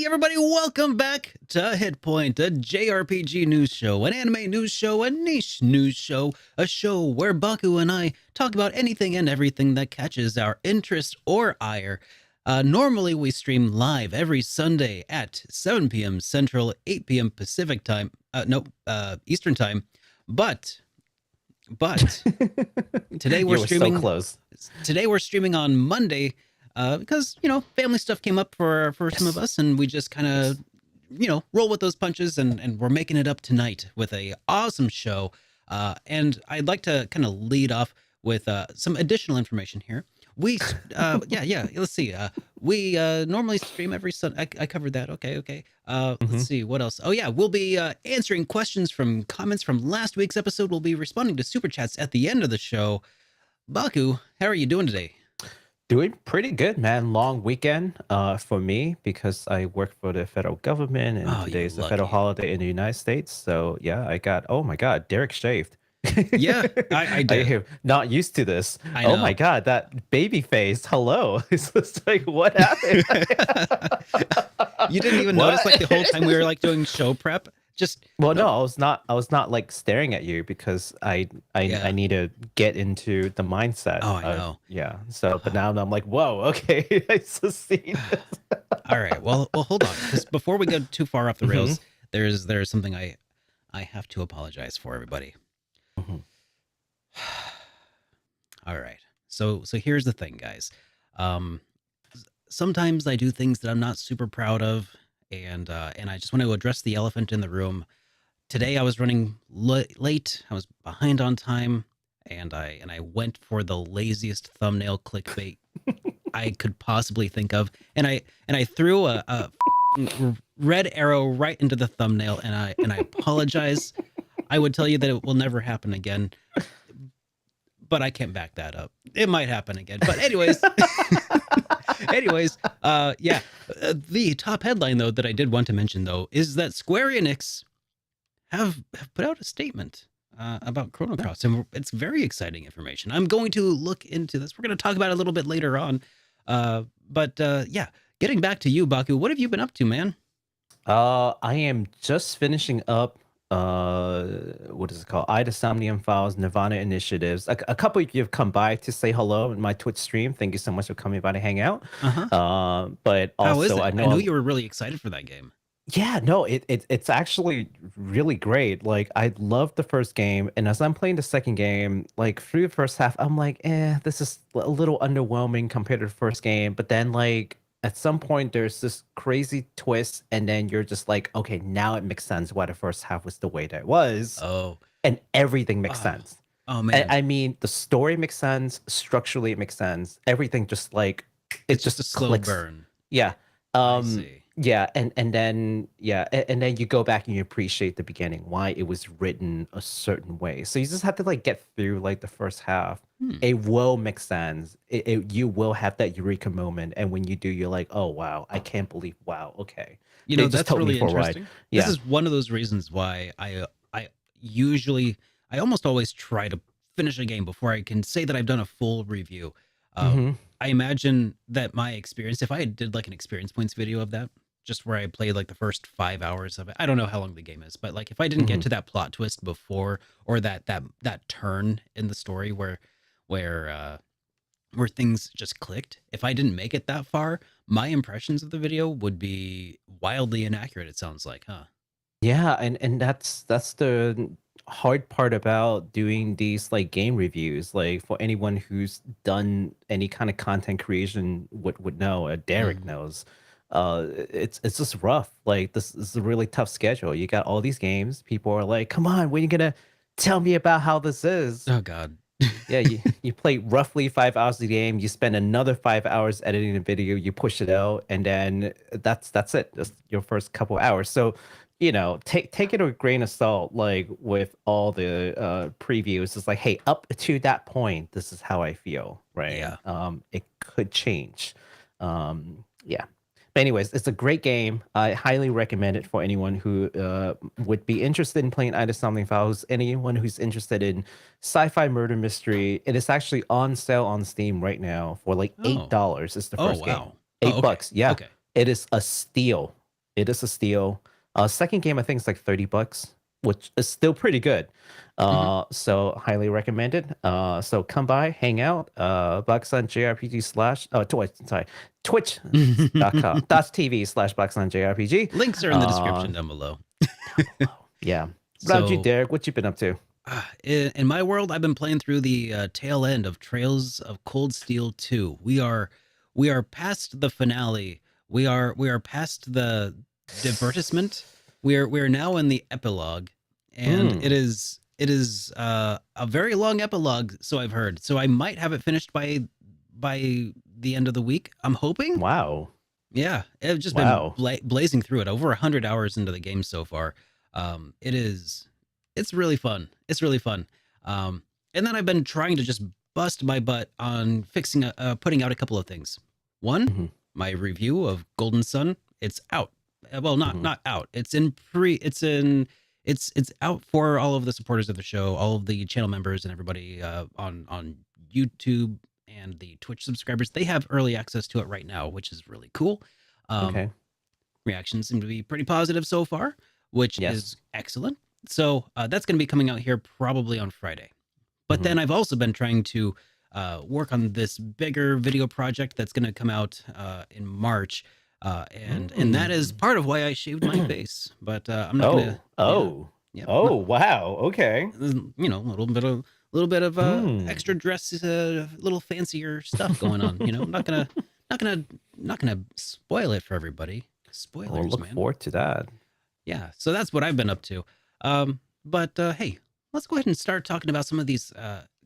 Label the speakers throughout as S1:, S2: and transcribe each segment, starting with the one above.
S1: everybody, welcome back to Hitpoint, a JRPG news show, an anime news show, a niche news show, a show where Baku and I talk about anything and everything that catches our interest or ire. Normally we stream live every Sunday at 7 p.m. Central, 8 p.m. Pacific time, Eastern time, but today we're streaming
S2: so close.
S1: Today we're streaming on Monday, because family stuff came up for some of us, and we just kind of roll with those punches, and we're making it up tonight with a awesome show. And I'd like to kind of lead off with some additional information here. We let's see. We normally stream every Sunday. I covered that. Okay. Let's see what else. Oh yeah, we'll be answering questions from comments from last week's episode. We'll be responding to super chats at the end of the show. Baku, how are you doing today?
S2: Doing pretty good, man. Long weekend for me because I work for the federal government, and today's a federal holiday in the United States. So yeah, I got, oh my God, Derek shaved.
S1: Yeah, I did.
S2: I'm not used to this.
S1: I know.
S2: Oh my God, that baby face. Hello. It's just like, what happened?
S1: You didn't even notice like the whole time we were like doing show prep?
S2: No, I was not like staring at you because I need to get into the mindset.
S1: Oh, I know.
S2: Yeah. So, but now I'm like, whoa, okay, I succeed.
S1: All right. Well, hold on, because before we go too far off the rails, there's something I have to apologize for, everybody. All right. So here's the thing, guys. Sometimes I do things that I'm not super proud of, and I just want to address the elephant in the room. Today I was running late. I was behind on time, and I went for the laziest thumbnail clickbait I could possibly think of, and I threw a red arrow right into the thumbnail, and I apologize. I would tell you that it will never happen again, but I can't back that up. It might happen again. But anyways, the top headline though that I did want to mention though is that Square Enix have put out a statement about Chrono Cross, and it's very exciting information. I'm going to look into this. We're going to talk about it a little bit later on. Getting back to you, Baku, what have you been up to, man?
S2: I am just finishing up what is it called? Ida Somnium Files, Nirvana Initiatives. A couple of you have come by to say hello in my Twitch stream. Thank you so much for coming by to hang out. But also
S1: I know you were really excited for that game.
S2: Yeah, no, it's actually really great. Like, I love the first game, and as I'm playing the second game, like through the first half, I'm like, this is a little underwhelming compared to the first game. But then like at some point there's this crazy twist, and then you're just like, okay, now it makes sense why the first half was the way that it was.
S1: Oh.
S2: And everything makes sense.
S1: Oh man.
S2: I mean, the story makes sense, structurally it makes sense. Everything just like
S1: it's just a slow burn.
S2: Yeah.
S1: I see.
S2: Yeah, and then you go back and you appreciate the beginning, why it was written a certain way. So you just have to like get through like the first half. It will make sense. You will have that eureka moment, and when you do, you're like, oh wow, I can't believe, wow, okay.
S1: That's really interesting. Yeah. This is one of those reasons why I almost always try to finish a game before I can say that I've done a full review. I imagine that my experience, if I did like an experience points video of that, just where I played like the first 5 hours of it, I don't know how long the game is, but like if I didn't get to that plot twist before, or that turn in the story where things just clicked, if I didn't make it that far, my impressions of the video would be wildly inaccurate, it sounds like, huh?
S2: Yeah, and that's the hard part about doing these like game reviews. Like, for anyone who's done any kind of content creation would know, Derek knows, it's just rough. Like, this is a really tough schedule. You got all these games, people are like, come on, when are you gonna tell me about how this is?
S1: Oh god.
S2: Yeah, you play roughly 5 hours of the game, you spend another 5 hours editing the video, you push it out, and then that's it. That's your first couple hours. So take it with a grain of salt, like with all the previews. It's like, hey, up to that point, this is how I feel, right?
S1: Yeah.
S2: It could change. Yeah. But anyways, it's a great game. I highly recommend it for anyone who would be interested in playing Ida Somnium Files, anyone who's interested in sci-fi murder mystery. It is actually on sale on Steam right now for like $8. It's the first game. $8. Yeah.
S1: Okay.
S2: It is a steal. It is a steal. Second game, I think it's like $30, which is still pretty good.
S1: Mhm.
S2: So highly recommended. So come by, hang out. Bakusan JRPG slash Twitch, sorry, twitch.com .tv/ Bakusan JRPG.
S1: Links are in the description down below.
S2: Down below. Yeah. What about you,
S1: So,
S2: Derek? What you been up to?
S1: in my world, I've been playing through the tail end of Trails of Cold Steel 2. We are past the finale. We are past the divertisement. We are now in the epilogue, and
S2: Hmm.
S1: it is a very long epilogue, so I've heard. So I might have it finished by the end of the week. I'm hoping.
S2: Wow.
S1: Yeah, I've just been
S2: Wow.
S1: blazing through it. Over 100 hours into the game so far. It's really fun. It's really fun. And then I've been trying to just bust my butt on putting out a couple of things. One,
S2: Hmm.
S1: my review of Golden Sun. It's out. Well, not
S2: Hmm.
S1: not out. It's out for all of the supporters of the show, all of the channel members, and everybody on YouTube and the Twitch subscribers. They have early access to it right now, which is really cool. Um,
S2: Okay.
S1: Reactions seem to be pretty positive so far, which
S2: Yes.
S1: is excellent. So that's going to be coming out here probably on Friday. But
S2: Hmm.
S1: then I've also been trying to work on this bigger video project that's going to come out in March, and that is part of why I shaved my face. But I'm not gonna.
S2: Oh,
S1: Yeah,
S2: oh,
S1: yeah.
S2: oh, wow. Okay.
S1: You know, a little bit of
S2: Hmm.
S1: extra dress, little fancier stuff going on. You know, not gonna, not gonna spoil it for everybody.
S2: I'll
S1: Spoilers,
S2: look
S1: man.
S2: forward to that.
S1: Yeah, so that's what I've been up to. But hey, let's go ahead and start talking about some of these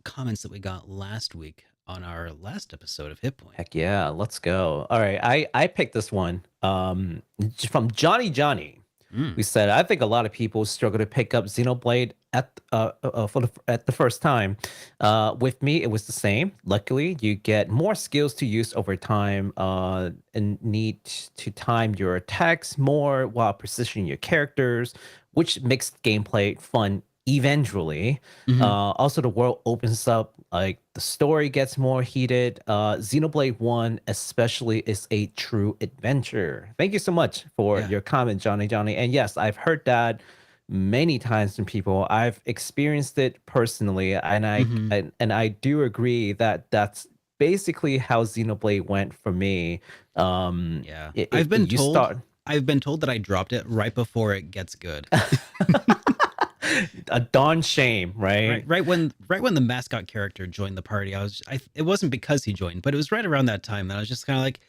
S1: comments that we got last week on our last episode of Hitpoint.
S2: Heck yeah, let's go. All right, I picked this one from Johnny.
S1: Mm,
S2: We said I think a lot of people struggle to pick up Xenoblade at the first time. With me, it was the same. Luckily, you get more skills to use over time, and need to time your attacks more while positioning your characters, which makes gameplay fun eventually.
S1: hmm.
S2: Also, the world opens up, like the story gets more heated. Xenoblade 1 especially is a true adventure. Thank you so much for
S1: Yeah.
S2: your comment, Johnny. And yes, I've heard that many times from people. I've experienced it personally, and
S1: Hmm.
S2: I do agree that that's basically how Xenoblade went for me.
S1: Yeah.
S2: You start
S1: I've been told that I dropped it right before it gets good.
S2: a darn shame,
S1: Right,
S2: right?
S1: right when the mascot character joined the party, it wasn't because he joined, but it was right around that time that I was just kind of like,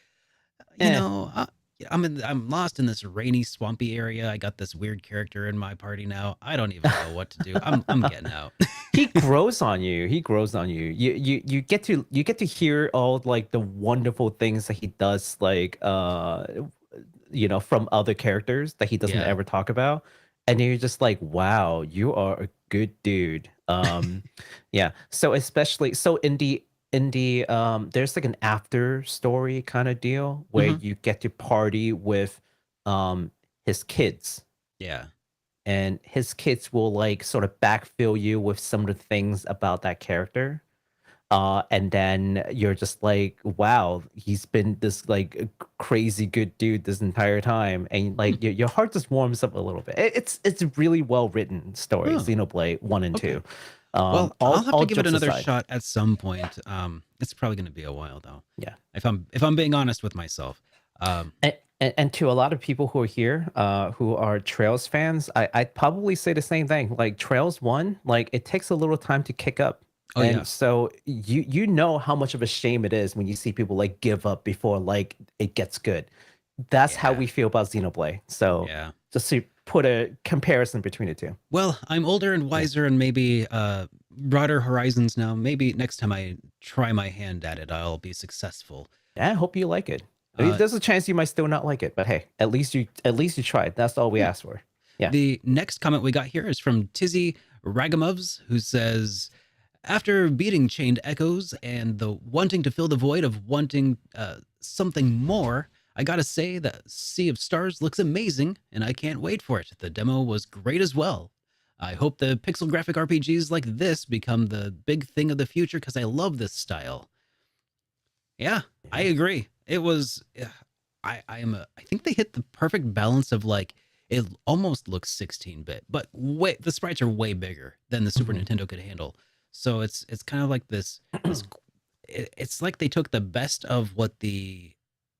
S1: you
S2: Eh.
S1: know, I'm lost in this rainy, swampy area. I got this weird character in my party now. I don't even know what to do. I'm getting out.
S2: He grows on you. He grows on you. You get to hear all like the wonderful things that he does, like from other characters that he doesn't
S1: Yeah.
S2: ever talk about, and you're just like, wow, you are a good dude. Yeah. So especially so in the there's like an after story kind of deal where
S1: Hmm.
S2: you get to party with um his kids,
S1: Yeah.
S2: and his kids will like sort of backfill you with some of the things about that character. And then you're just like, wow, he's been this like crazy good dude this entire time, and
S1: Hmm.
S2: like your heart just warms up a little bit. It's a really well written story,
S1: Oh,
S2: Xenoblade 1 and
S1: okay.
S2: 2.
S1: Well, I'll have
S2: All
S1: to give it
S2: jokes
S1: another
S2: aside,
S1: shot at some point. It's probably going to be a while though.
S2: yeah.
S1: If I'm being honest with myself. Um,
S2: And to a lot of people who are here, who are Trails fans, I'd probably say the same thing. Like Trails 1, like it takes a little time to kick up.
S1: oh
S2: And
S1: yeah.
S2: so you know how much of a shame it is when you see people like give up before like it gets good. That's how
S1: Yeah.
S2: we feel about Xenoblade. So
S1: Yeah.
S2: just to put a comparison between the two.
S1: Well, I'm older and
S2: Yeah.
S1: wiser and maybe broader horizons now. Maybe next time I try my hand at it, I'll be successful.
S2: I hope you like it. I mean,
S1: Uh,
S2: there's a chance you might still not like it, but hey, at least you tried. That's all we
S1: yeah.
S2: asked for. Yeah.
S1: The next comment we got here is from Tizzy Ragamovs, who says, after beating Chained Echoes and the wanting to fill the void of wanting something more, I gotta say that Sea of Stars looks amazing, and I can't wait for it. The demo was great as well. I hope the pixel graphic RPGs like this become the big thing of the future because I love this style. Yeah, I
S2: Yeah.
S1: agree. It was. I think they hit the perfect balance of like it almost looks 16-bit, but way the sprites are way bigger than the Super
S2: Mhm.
S1: Nintendo could handle. So it's kind of like this it's like they took the best of what the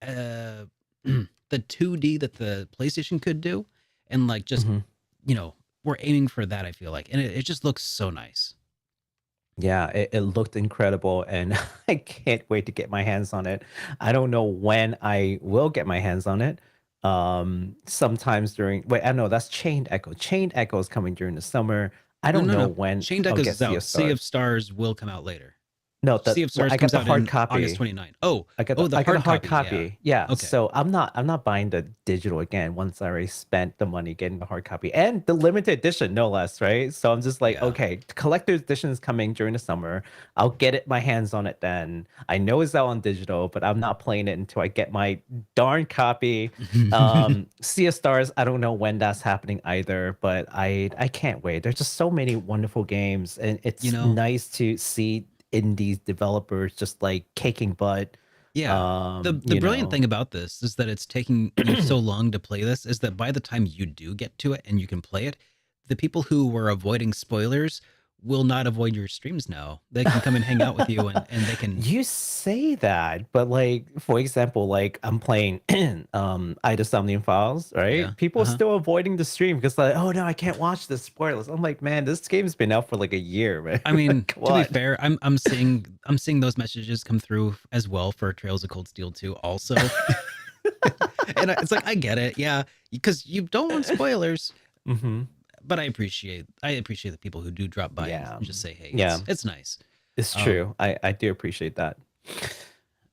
S1: uh the 2D that the PlayStation could do and like just,
S2: Mhm.
S1: you know, we're aiming for that, I feel like. And it just looks so nice.
S2: Yeah, it looked incredible, and I can't wait to get my hands on it. I don't know when I will get my hands on it. Sometimes during wait, I know that's Chained Echo. Chained Echo is coming during the summer. I
S1: No,
S2: don't
S1: no,
S2: know
S1: no.
S2: when
S1: Chain
S2: I'll
S1: Echoes
S2: get
S1: is
S2: Sea of
S1: out. Sea of
S2: Stars.
S1: Stars will come out later.
S2: No,
S1: Sea of Stars
S2: I got
S1: comes
S2: the
S1: out
S2: hard
S1: in August
S2: copy.
S1: 29th. Oh,
S2: I
S1: oh, the
S2: got the
S1: hard
S2: hard
S1: copy. Yeah.
S2: copy. Yeah,
S1: Okay.
S2: so I'm not buying the digital again once I already spent the money getting the hard copy and the limited edition, no less, right? So I'm just like,
S1: Yeah.
S2: okay, collector's edition is coming during the summer. I'll get it my hands on it then. I know it's out on digital, but I'm not playing it until I get my darn copy. Sea of Stars, I don't know when that's happening either, but I can't wait. There's just so many wonderful games, and
S1: You
S2: it's
S1: know,
S2: nice to see indies developers just like kicking butt.
S1: yeah. The
S2: You
S1: brilliant
S2: know,
S1: thing about this is that it's taking you so long to play this is that by the time you do get to it and you can play it, the people who were avoiding spoilers will not avoid your streams now. They can come and hang out with you and they can.
S2: you say that, but like for example, like I'm playing Ida Somnium Files,
S1: Yeah.
S2: right? People are
S1: Uh-huh.
S2: still avoiding the stream because like, oh no, I can't watch the spoilers. I'm like, man, this game's been out for like a year, man.
S1: I mean,
S2: Come
S1: to be
S2: on.
S1: fair, I'm seeing those messages come through as well for Trails of Cold Steel 2 also. And it's like I get it. Yeah, because you don't want spoilers,
S2: Hmm.
S1: but I appreciate the people who do drop by and
S2: Yeah.
S1: just say, "Hey,
S2: Yeah,
S1: it's nice."
S2: it's
S1: Um
S2: true. I do appreciate that.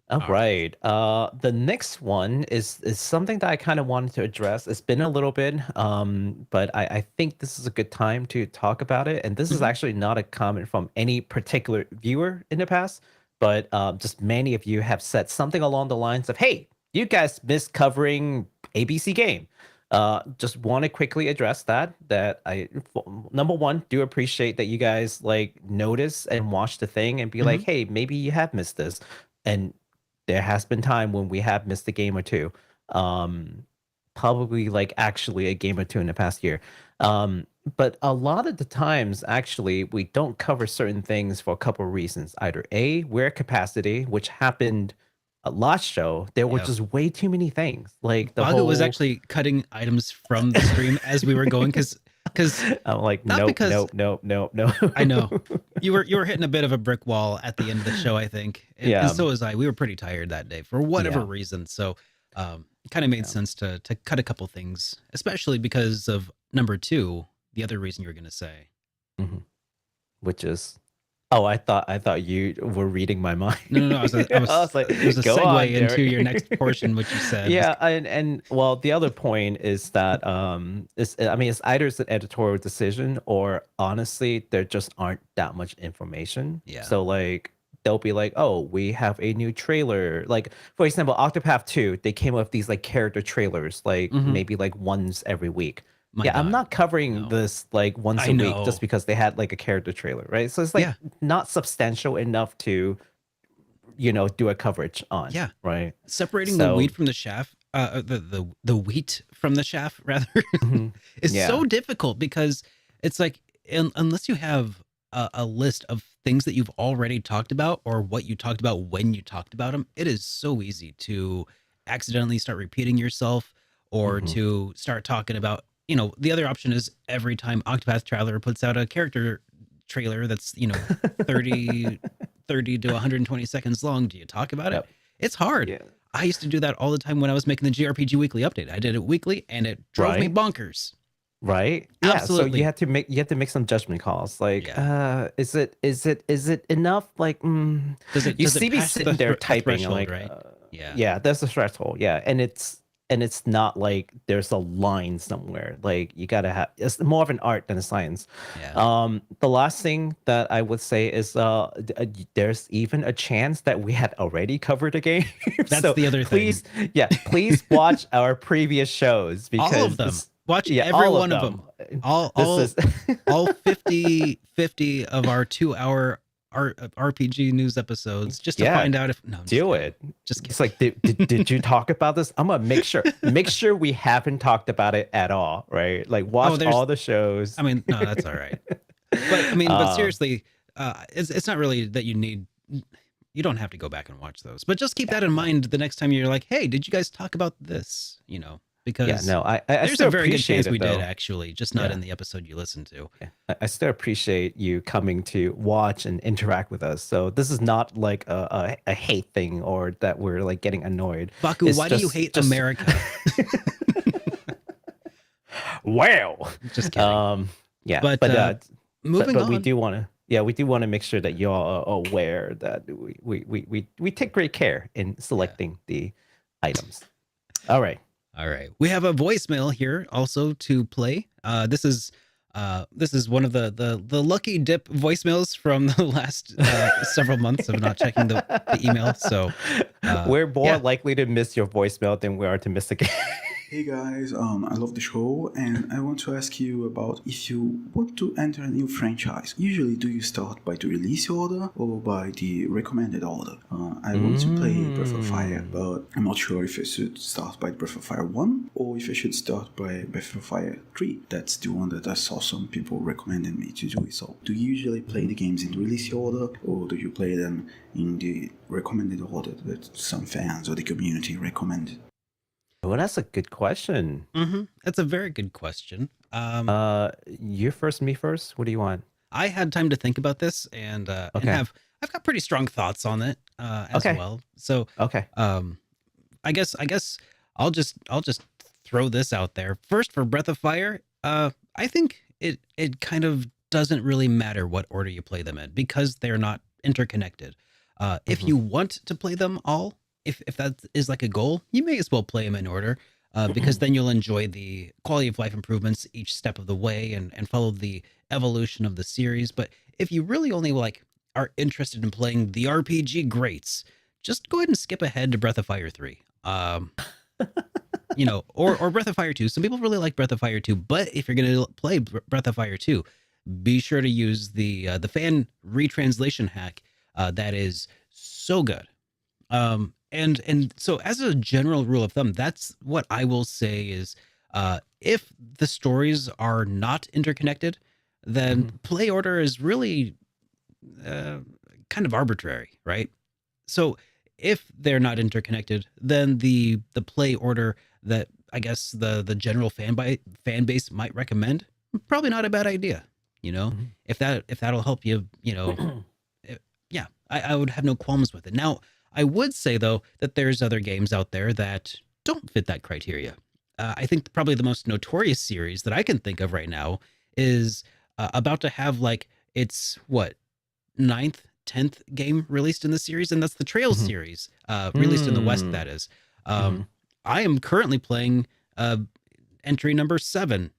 S2: All
S1: all right.
S2: right. The next one is something that I kind of wanted to address. It's been a little bit, but I think this is a good time to talk about it. And this is
S1: Mhm.
S2: actually not a comment from any particular viewer in the past, but just many of you have said something along the lines of, "Hey, you guys missed covering ABC game." Just want to quickly address that. Number one, do appreciate that you guys like notice and watch the thing and be like,
S1: Mhm.
S2: "Hey, maybe you have missed this." And there has been time when we have missed a game or two. Um, Probably like actually a game or two in the past year. But a lot of the times, actually, we don't cover certain things for a couple of reasons. Either A, we're at capacity, which happened a last show. There were
S1: Yeah.
S2: just way too many things. Like the
S1: Bagu was
S2: whole
S1: actually cutting items from the stream as we were going cuz
S2: I'm like,
S1: not
S2: nope,
S1: because
S2: nope, nope, nope, nope.
S1: I know you were hitting a bit of a brick wall at the end of the show, I think. And
S2: Yeah,
S1: so was I. We were pretty tired that day for whatever
S2: yeah.
S1: reason. So it kind of made
S2: Yeah.
S1: sense to cut a couple things, especially because of number 2, the other reason you're going to say.
S2: Mhm. Which is oh, I thought you were reading my mind.
S1: No, no, no. I
S2: I
S1: was
S2: was like,
S1: it was a
S2: "Go on,
S1: segue into
S2: Derek."
S1: your next portion, which you said was
S2: Yeah, and well, the other point is that it's I mean, it's either it's an editorial decision or honestly, there just aren't that much information.
S1: yeah.
S2: So like they'll be like, "Oh, we have a new trailer." Like for example, Octopath 2, they came up with these like character trailers, like
S1: Hmm.
S2: maybe like once every week.
S1: My
S2: Yeah, I'm
S1: God,
S2: not covering
S1: no.
S2: this like once
S1: I
S2: a week just
S1: know.
S2: because they had like a character trailer, right? So it's like
S1: Yeah,
S2: not substantial enough to, do a coverage on,
S1: yeah.
S2: right?
S1: Separating the
S2: So,
S1: wheat from the chaff, the wheat from the chaff rather,
S2: mhm,
S1: is
S2: yeah.
S1: so difficult because it's like unless you have a list of things that you've already talked about or what you talked about when you talked about them, it is so easy to accidentally start repeating yourself or
S2: Mhm.
S1: to start talking about. The other option is every time Octopath Traveler puts out a character trailer that's 30 30 to 120 seconds long, do you talk about it?
S2: Yep.
S1: It's hard.
S2: Yeah.
S1: I used to do that all the time when I was making the GRPG weekly update. I did it weekly and it drove me
S2: Right?
S1: bonkers.
S2: Right? Yeah, so
S1: Absolutely.
S2: you have to make some judgment calls. Like,
S1: Yeah.
S2: is it enough? Like, you
S1: Does it
S2: see me
S1: pass the
S2: sitting there
S1: the
S2: typing and
S1: threshold,
S2: like,
S1: right? Yeah.
S2: yeah, that's a threshold. Yeah, and it's not like there's a line somewhere. Like you gotta have it's more of an art than a science.
S1: Yeah.
S2: The last thing that I would say is there's even a chance that we had already covered a game.
S1: That's
S2: So
S1: the other thing.
S2: please, yeah, please watch our previous shows
S1: All of
S2: because
S1: them.
S2: this,
S1: Watch
S2: yeah,
S1: every
S2: all of
S1: one of
S2: them.
S1: them. All
S2: This
S1: all
S2: is
S1: all 50 of our 2-hour RPG news episodes just to
S2: Yeah,
S1: find out if I'm just
S2: do
S1: kidding.
S2: it.
S1: Just kidding.
S2: It's like, did you talk about this? I'm gonna make sure we haven't talked about it at all, right? Like watch
S1: there's
S2: all the shows.
S1: I mean, no, that's all right. But I mean, but
S2: Um,
S1: seriously, it's not really that you don't have to go back and watch those, but just keep
S2: yeah,
S1: that in
S2: no.
S1: mind the next time you're like, hey, did you guys talk about this?
S2: Yeah,
S1: Because
S2: no, I
S1: there's
S2: still
S1: a very good
S2: appreciate
S1: chance
S2: it
S1: we did
S2: though.
S1: actually, just not
S2: Yeah.
S1: in the episode you listened to.
S2: Yeah, I still appreciate you coming to watch and interact with us. So this is not like a hate thing or that we're like getting annoyed.
S1: Baku,
S2: It's
S1: why do you hate America?
S2: Well,
S1: Just kidding.
S2: yeah,
S1: But moving
S2: but
S1: on.
S2: we do want to, yeah, we do want to make sure that y'all are aware that we take great care in selecting the items. All right.
S1: All right. We have a voicemail here also to play. This is one of the lucky dip voicemails from the last several months of not checking the email. So
S2: we're more
S1: yeah.
S2: likely to miss your voicemail than we are to miss the game.
S3: Hey guys, I love the show and I want to ask you about if you want to enter a new franchise. Usually do you start by the release order or by the recommended order? I want to play Breath of Fire, but I'm not sure if I should start by Breath of Fire 1 or if I should start by Breath of Fire 3. That's the one that I saw some people recommending me to do. So do you usually play the games in the release order or do you play them in the recommended order that some fans or the community recommended?
S2: Well, that's a good question.
S1: Mm-hmm. That's a very good question.
S2: You first, me first. What do you want?
S1: I had time to think about this and
S2: Okay.
S1: I've got pretty strong thoughts on it as
S2: Okay.
S1: well. So
S2: Okay.
S1: I guess I'll just throw this out there. First for Breath of Fire, I think it kind of doesn't really matter what order you play them in because they're not interconnected. If you want to play them all, if that is like a goal, you may as well play them in order because then you'll enjoy the quality of life improvements each step of the way and follow the evolution of the series. But if you really only like are interested in playing the RPG greats, just go ahead and skip ahead to Breath of Fire 3. Or Breath of Fire 2. Some people really like Breath of Fire 2, but if you're going to play Breath of Fire 2, be sure to use the fan retranslation hack that is so good. And so as a general rule of thumb, that's what I will say is if the stories are not interconnected, then play order is really kind of arbitrary, right? So if they're not interconnected, then the play order that I guess the general fan base might recommend, probably not a bad idea. If that'll help you, yeah, I would have no qualms with it. Now, I would say though that there's other games out there that don't fit that criteria. I think probably the most notorious series that I can think of right now is about to have like its ninth, 10th game released in the series, and that's the Trails series, released in the West. That is. I am currently playing entry number 7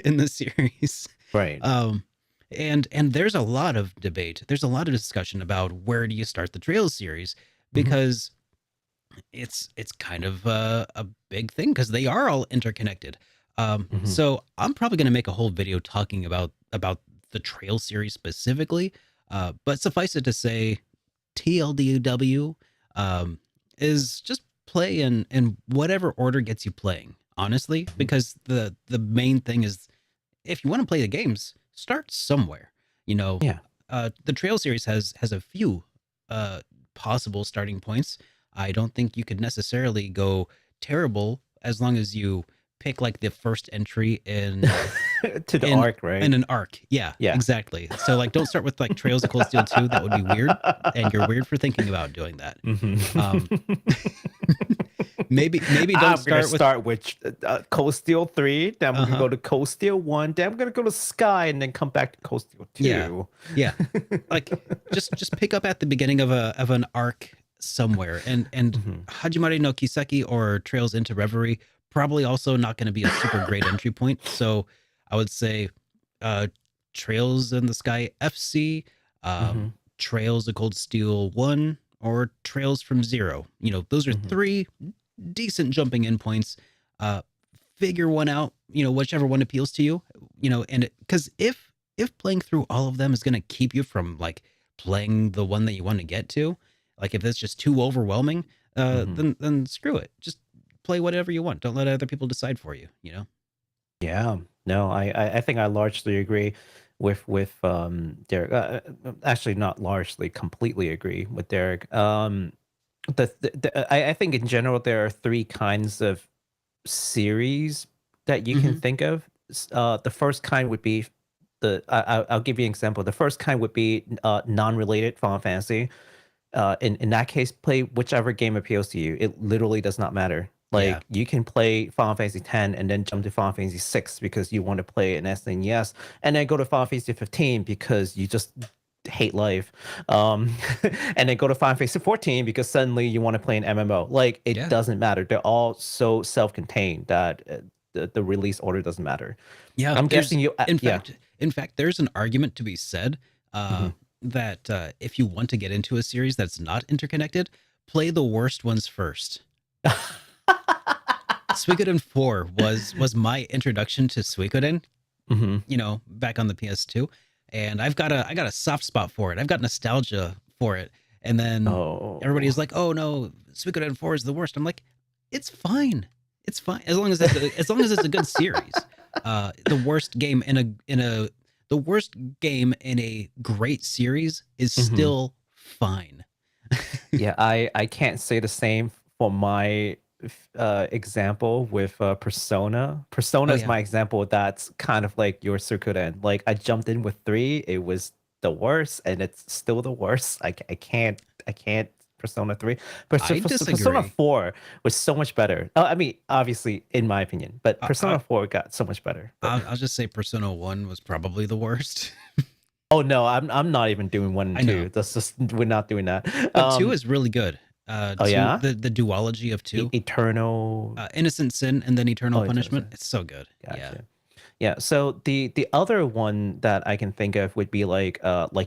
S1: in the series.
S2: Right.
S1: And there's a lot of debate. There's a lot of discussion about where do you start the Trails series because it's kind of a big thing because they are all interconnected. So I'm probably going to make a whole video talking about the Trails series specifically. But suffice it to say, TLDW is just play in whatever order gets you playing, honestly, because the main thing is if you want to play the games, start somewhere.
S2: Yeah.
S1: The Trail series has a few possible starting points. I don't think you could necessarily go terrible as long as you pick like the first entry in
S2: to the arc, right?
S1: In an arc. Yeah, exactly. So like don't start with like Trails of Cold Steel 2. That would be weird. And you're weird for thinking about doing that. Maybe don't
S2: start with Cold Steel 3, then I'm gonna go to Cold Steel 1, then I'm gonna go to Sky and then come back to Cold Steel 2.
S1: Yeah. Like just pick up at the beginning of an arc somewhere. And Hajimare no Kiseki or Trails into Reverie probably also not going to be a super great entry point. So I would say Trails in the Sky FC, Trails of Cold Steel 1, or Trails from Zero. Those are 3 decent jumping in points. Figure one out, whichever one appeals to you, and because if playing through all of them is going to keep you from like playing the one that you want to get to. Like if it's just too overwhelming, then screw it. Just play whatever you want. Don't let other people decide for you. You know.
S2: Yeah, no, I think I largely agree with Derek. Actually, not largely, completely agree with Derek. I think in general there are three kinds of series that you can think of. The first kind would be I'll give you an example. The first kind would be non-related Final Fantasy. In that case, play whichever game appeals to you. It literally does not matter. Like you can play Final Fantasy X and then jump to Final Fantasy VI because you want to play an SNES, and then go to Final Fantasy 15 because you just hate life, and then go to Final Fantasy 14 because suddenly you want to play an MMO. Like it doesn't matter. They're all so self-contained that the release order doesn't matter.
S1: Yeah,
S2: I'm guessing you.
S1: In fact, there's an argument to be said that if you want to get into a series that's not interconnected, play the worst ones first. Suikoden 4 was my introduction to Suikoden, you know, back on the PS2, and I got a soft spot for it. I've got nostalgia for it, and then everybody's like, "Oh no, Suikoden 4 is the worst." I'm like, "It's fine, it's fine as long as it's a good series." The worst game in a great series is still fine.
S2: Yeah, I can't say the same for my example with Persona. Persona is my example. That's kind of like your Suikoden. Like I jumped in with 3, it was the worst, and it's still the worst. I can't Persona 3.
S1: I disagree.
S2: Persona 4 was so much better. I mean, obviously, in my opinion, but Persona 4 got so much better.
S1: I'll just say Persona 1 was probably the worst.
S2: Oh no, I'm not even doing 1 and 2. That's just, we're not doing that.
S1: But 2 is really good. The duology of 2,
S2: Eternal
S1: Innocent Sin and then Eternal Punishment. It's so good.
S2: Gotcha. Yeah. So the other one that I can think of would be like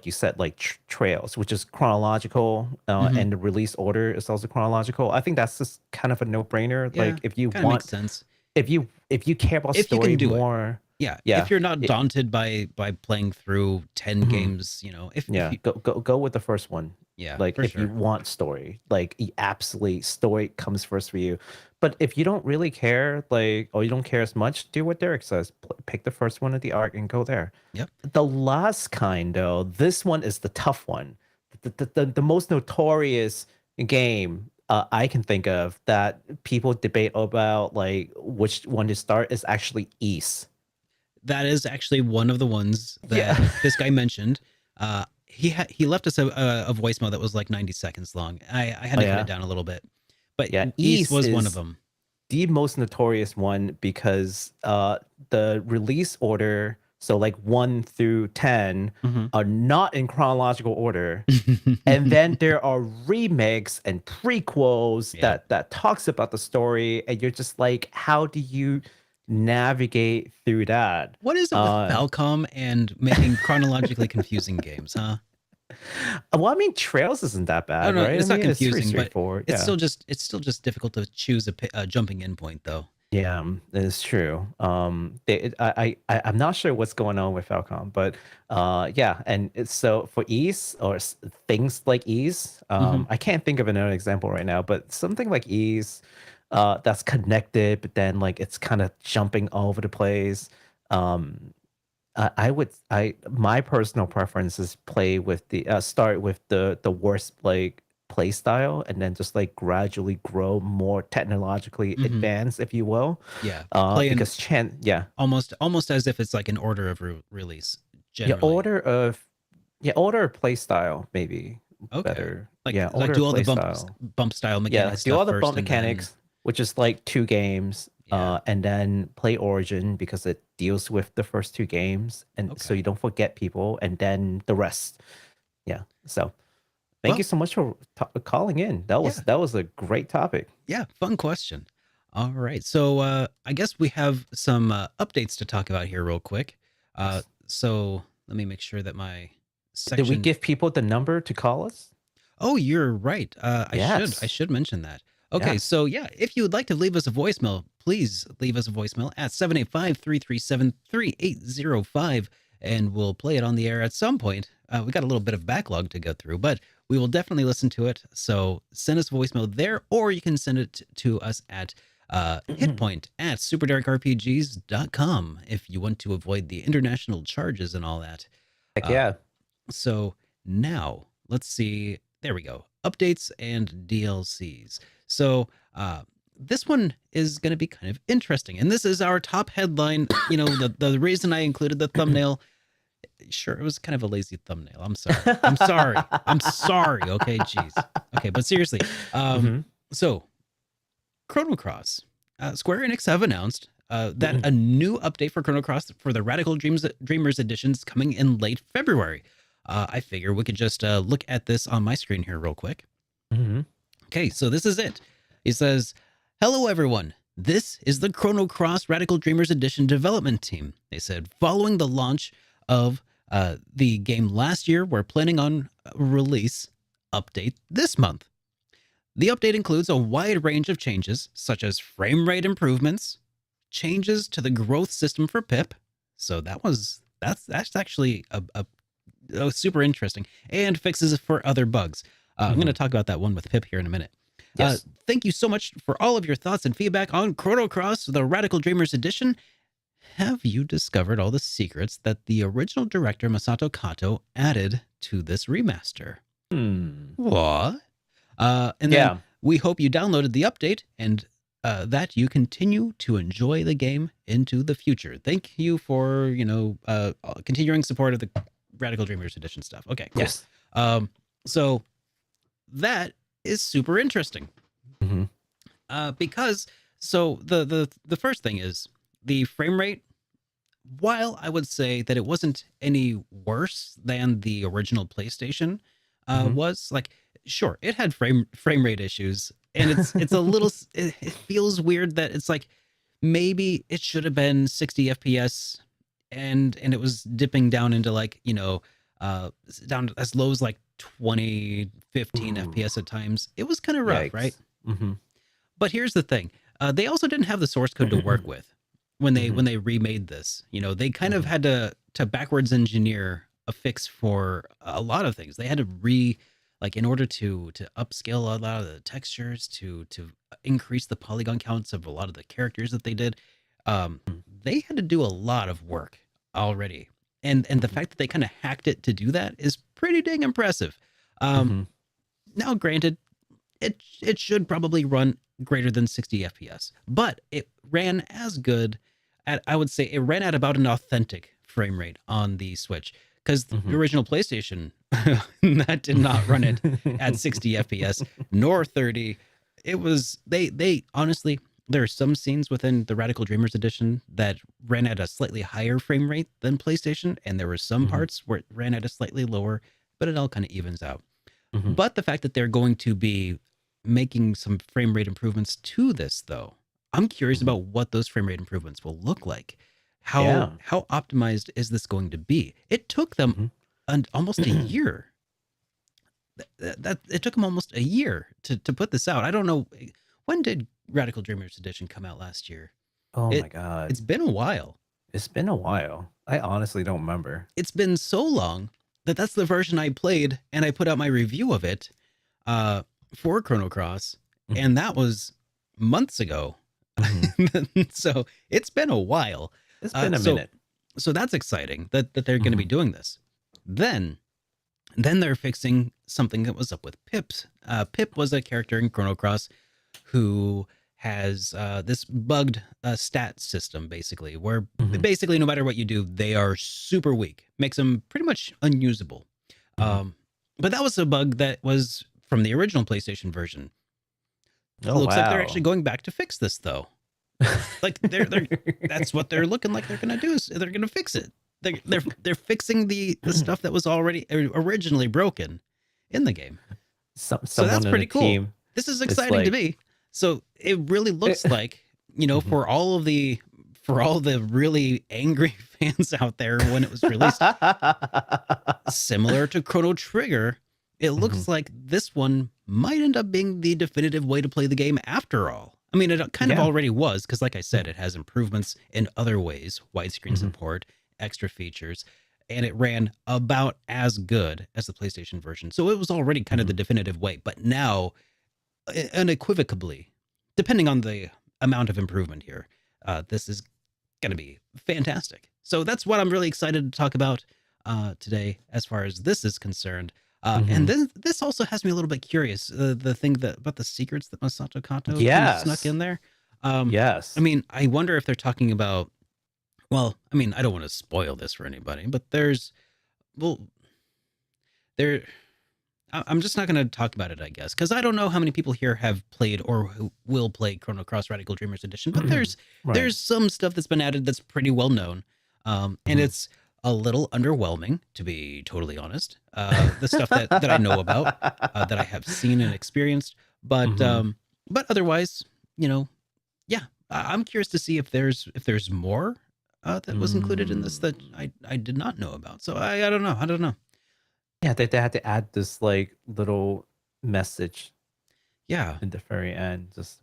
S2: you said, like Trails, which is chronological, and the release order is also chronological. I think that's just kind of a no-brainer. Like if you want,
S1: makes sense.
S2: If you care about story more. Yeah.
S1: If you're not daunted by playing through 10 games, you know, if you,
S2: go with the first one.
S1: Yeah,
S2: like if you want story, like absolutely story comes first for you. But if you don't really care, like, or you don't care as much, do what Derek says. Pick the first one of the arc and go there.
S1: Yep.
S2: The last kind, though, this one is the tough one. The most notorious game I can think of that people debate about, like which one to start, is actually Ys.
S1: That is actually one of the ones that this guy mentioned. He left us a voicemail that was like 90 seconds long. I had to cut it down a little bit. But Ys was one of them.
S2: The most notorious one because the release order, so like 1 through 10, are not in chronological order. And then there are remakes and prequels that talks about the story, and you're just like, how do you navigate through that?
S1: What is it with Falcom and making chronologically confusing games, huh?
S2: Well, I mean, Trails isn't that bad, right?
S1: It's not confusing,
S2: but
S1: it's still just difficult to choose a jumping in point, though.
S2: Yeah, it's true. I'm not sure what's going on with Falcom, but and it's, so for Ys or things like Ys, I can't think of another example right now, but something like Ys that's connected, but then like it's kind of jumping all over the place. My personal preference is play with the start with the worst like play style, and then just like gradually grow more technologically advanced, if you will.
S1: Yeah,
S2: because
S1: almost as if it's like an order of release. Generally.
S2: Order of play style maybe better.
S1: Like do all the bump style mechanics.
S2: Do all the bump mechanics, which is like 2 games. And then play Origin because it deals with the first 2 games, and so you don't forget people, and then the rest. Yeah. So thank you so much for calling in. That was a great topic.
S1: Yeah, fun question. All right, so I guess we have some updates to talk about here real quick. So let me make sure that my section...
S2: Did we give people the number to call us?
S1: Oh, you're right. I should mention that. Okay, so if you would like to leave us a voicemail, please leave us a voicemail at 785-337-3805, and we'll play it on the air at some point we got a little bit of backlog to go through, but we will definitely listen to it. So send us a voicemail there, or you can send it to us at Hitpoint at superdarkrpgs.com if you want to avoid the international charges and all that.
S2: Heck yeah.
S1: So now let's see. There we go. Updates and DLCs. So this one is going to be kind of interesting. And this is our top headline. You know, the reason I included the thumbnail, sure, it was kind of a lazy thumbnail. I'm sorry. I'm sorry. I'm sorry. Okay, jeez. Okay, but seriously. So Chrono Cross. Square Enix have announced that a new update for Chrono Cross for the Radical Dreamers edition is coming in late February. I figure we could just look at this on my screen here real quick. Okay, so this is it. He says, "Hello, everyone. This is the Chrono Cross Radical Dreamers Edition development team." They said, following the launch of the game last year, we're planning on a release update this month. The update includes a wide range of changes, such as frame rate improvements, changes to the growth system for Pip. So that's actually a super interesting, and fixes for other bugs. I'm going to talk about that one with Pip here in a minute.
S2: Yes.
S1: Thank you so much for all of your thoughts and feedback on Chrono Cross, the Radical Dreamers Edition. Have you discovered all the secrets that the original director Masato Kato added to this remaster? What? And then we hope you downloaded the update and that you continue to enjoy the game into the future. Thank you for, continuing support of the Radical Dreamers Edition stuff. Okay, cool.
S2: Yes.
S1: So that is super interesting. Because the first thing is the frame rate. While I would say that it wasn't any worse than the original PlayStation was, like, sure, it had frame rate issues, and it's a little it feels weird that it's like maybe it should have been 60 FPS and it was dipping down into like, down as low as like 20, 15 FPS at times. It was kind of rough.
S2: Yikes.
S1: Right? But here's the thing. They also didn't have the source code to work with when they remade this. They kind of had to backwards engineer a fix for a lot of things. They had to in order to upscale a lot of the textures, to increase the polygon counts of a lot of the characters that they did. They had to do a lot of work already. And the fact that they kind of hacked it to do that is pretty dang impressive. Now, granted, it should probably run greater than 60 FPS, but it ran as good I would say it ran at about an authentic frame rate on the Switch, because the original PlayStation that did not run it at 60 FPS nor 30. It was they honestly, there are some scenes within the Radical Dreamers Edition that ran at a slightly higher frame rate than PlayStation, and there were some parts where it ran at a slightly lower, but it all kind of evens out. But the fact that they're going to be making some frame rate improvements to this, though, I'm curious about what those frame rate improvements will look like. How optimized is this going to be? It took them almost a year. It took them almost a year to put this out. I don't know, when did Radical Dreamers Edition come out last year?
S2: Oh my god.
S1: It's been a while.
S2: It's been a while. I honestly don't remember.
S1: It's been so long that's the version I played, and I put out my review of it for Chrono Cross, and that was months ago. So it's been a while.
S2: It's been a minute.
S1: So that's exciting that they're going to be doing this. Then they're fixing something that was up with Pip's. Pip was a character in Chrono Cross who has this bugged stat system, basically, where basically no matter what you do, they are super weak. Makes them pretty much unusable. But that was a bug that was from the original PlayStation version.
S2: Oh,
S1: looks like they're actually going back to fix this, though. Like they're that's what they're looking like they're gonna do, is they're gonna fix it. They're fixing the stuff that was already originally broken in the game. So that's pretty cool. This is exciting to me. So it really looks like, for all the really angry fans out there when it was released, similar to Chrono Trigger, it looks like this one might end up being the definitive way to play the game after all. I mean, it kind of already was, because like I said, it has improvements in other ways, widescreen support, extra features, and it ran about as good as the PlayStation version. So it was already kind of the definitive way. But now, unequivocally, depending on the amount of improvement here, this is going to be fantastic. So that's what I'm really excited to talk about today as far as this is concerned. And then this also has me a little bit curious. The thing that about the secrets that Masato Kato kind of snuck in there.
S2: Yes.
S1: I mean, I wonder if they're talking about. Well, I mean, I don't want to spoil this for anybody, but I'm just not going to talk about it, I guess, because I don't know how many people here have played or who will play Chrono Cross Radical Dreamers Edition, but there's some stuff that's been added that's pretty well known, and it's a little underwhelming, to be totally honest. The stuff that I know about, that I have seen and experienced, but otherwise, yeah, I'm curious to see if there's more that was included in this that I did not know about. So I don't know.
S2: Yeah, they had to add this like little message.
S1: Yeah,
S2: at the very end. Just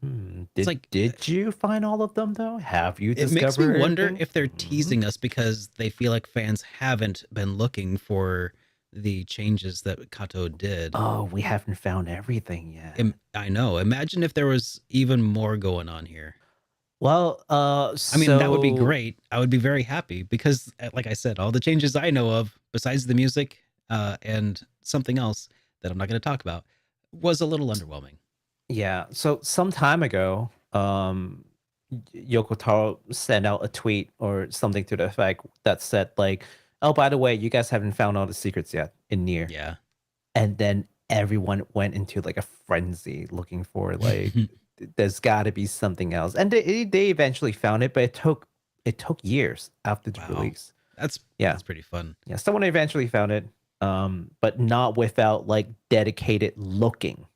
S1: like,
S2: did you find all of them though? Have you discovered?
S1: It makes me wonder
S2: anything?
S1: if they're teasing us because they feel like fans haven't been looking for the changes that Kato did.
S2: Oh, we haven't found everything yet.
S1: I know. Imagine if there was even more going on here.
S2: Well,
S1: I mean, that would be great. I would be very happy because, like I said, all the changes I know of, besides the music and something else that I'm not going to talk about, was a little underwhelming.
S2: Yeah. So some time ago, Yoko Taro sent out a tweet or something to the effect that said, like, oh, by the way, you guys haven't found all the secrets yet in NieR.
S1: Yeah.
S2: And then everyone went into like a frenzy looking for like there's got to be something else, and they eventually found it, but it took years after the release.
S1: That's pretty fun.
S2: Yeah, someone eventually found it, but not without like dedicated looking,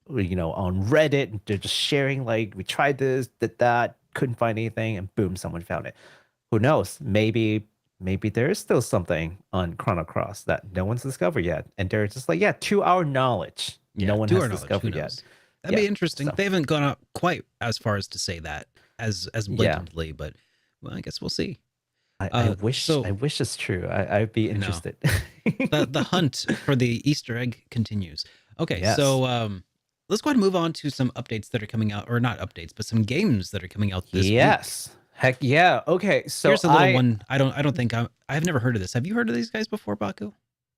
S2: on Reddit. They're just sharing like, we tried this, did that, couldn't find anything, and boom, someone found it. Who knows? Maybe there is still something on Chrono Cross that no one's discovered yet, and they're just like, to our knowledge, no one has discovered yet.
S1: That'd be interesting. So. They haven't gone out quite as far as to say that as blatantly, but well, I guess we'll see.
S2: I wish it's true. I'd be interested.
S1: The hunt for the Easter egg continues. Okay, so let's go ahead and move on to some updates that are coming out, or not updates, but some games that are coming out this week.
S2: Heck yeah. Okay, so
S1: here's a little one. I have never heard of this. Have you heard of these guys before, Baku?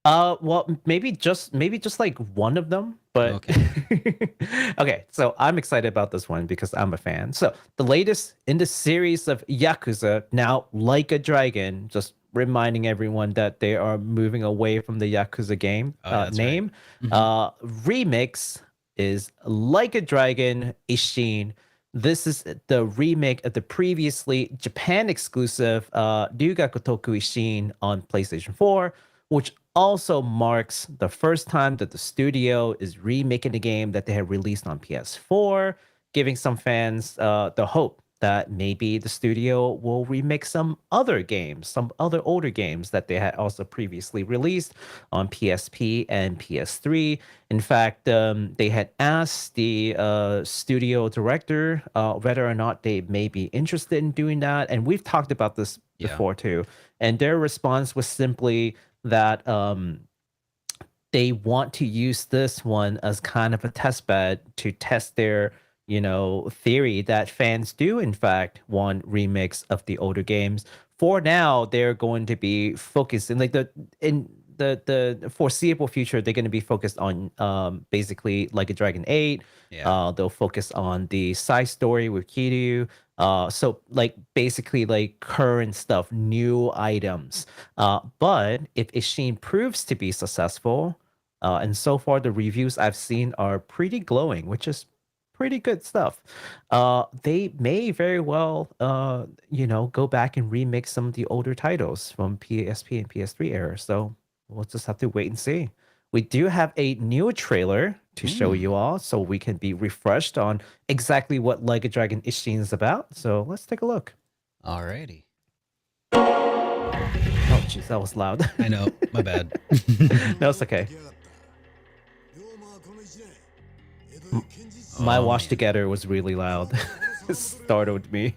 S2: Well, maybe just like one of them, but okay. Okay, so I'm excited about this one because I'm a fan. So the latest in the series of Yakuza, now Like a Dragon, just reminding everyone that they are moving away from the Yakuza game name. Right. Remix is Like a Dragon Ishin. This is the remake of the previously Japan exclusive Ryugaku Toku Ishin on PlayStation 4, which also marks the first time that the studio is remaking the game that they had released on PS4, giving some fans the hope that maybe the studio will remake some other games, some other older games that they had also previously released on PSP and PS3. In fact, they had asked the studio director whether or not they may be interested in doing that. And we've talked about this before too. And their response was simply that they want to use this one as kind of a test bed to test their theory that fans do in fact want remakes of the older games. For now, they're going to be focused in the foreseeable future. They're going to be focused on basically Like a Dragon 8. They'll focus on the side story with Kiryu. So like basically like current stuff, new items. But if Ishin proves to be successful, and so far the reviews I've seen are pretty glowing, which is pretty good stuff. They may very well, go back and remix some of the older titles from PSP and PS3 era. So we'll just have to wait and see. We do have a new trailer to show you all, so we can be refreshed on exactly what Like a Dragon Ishin is about. So let's take a look.
S1: Alrighty.
S2: Oh, jeez, that was loud.
S1: I know, my bad.
S2: No, it's okay. My wash together was really loud. It startled me.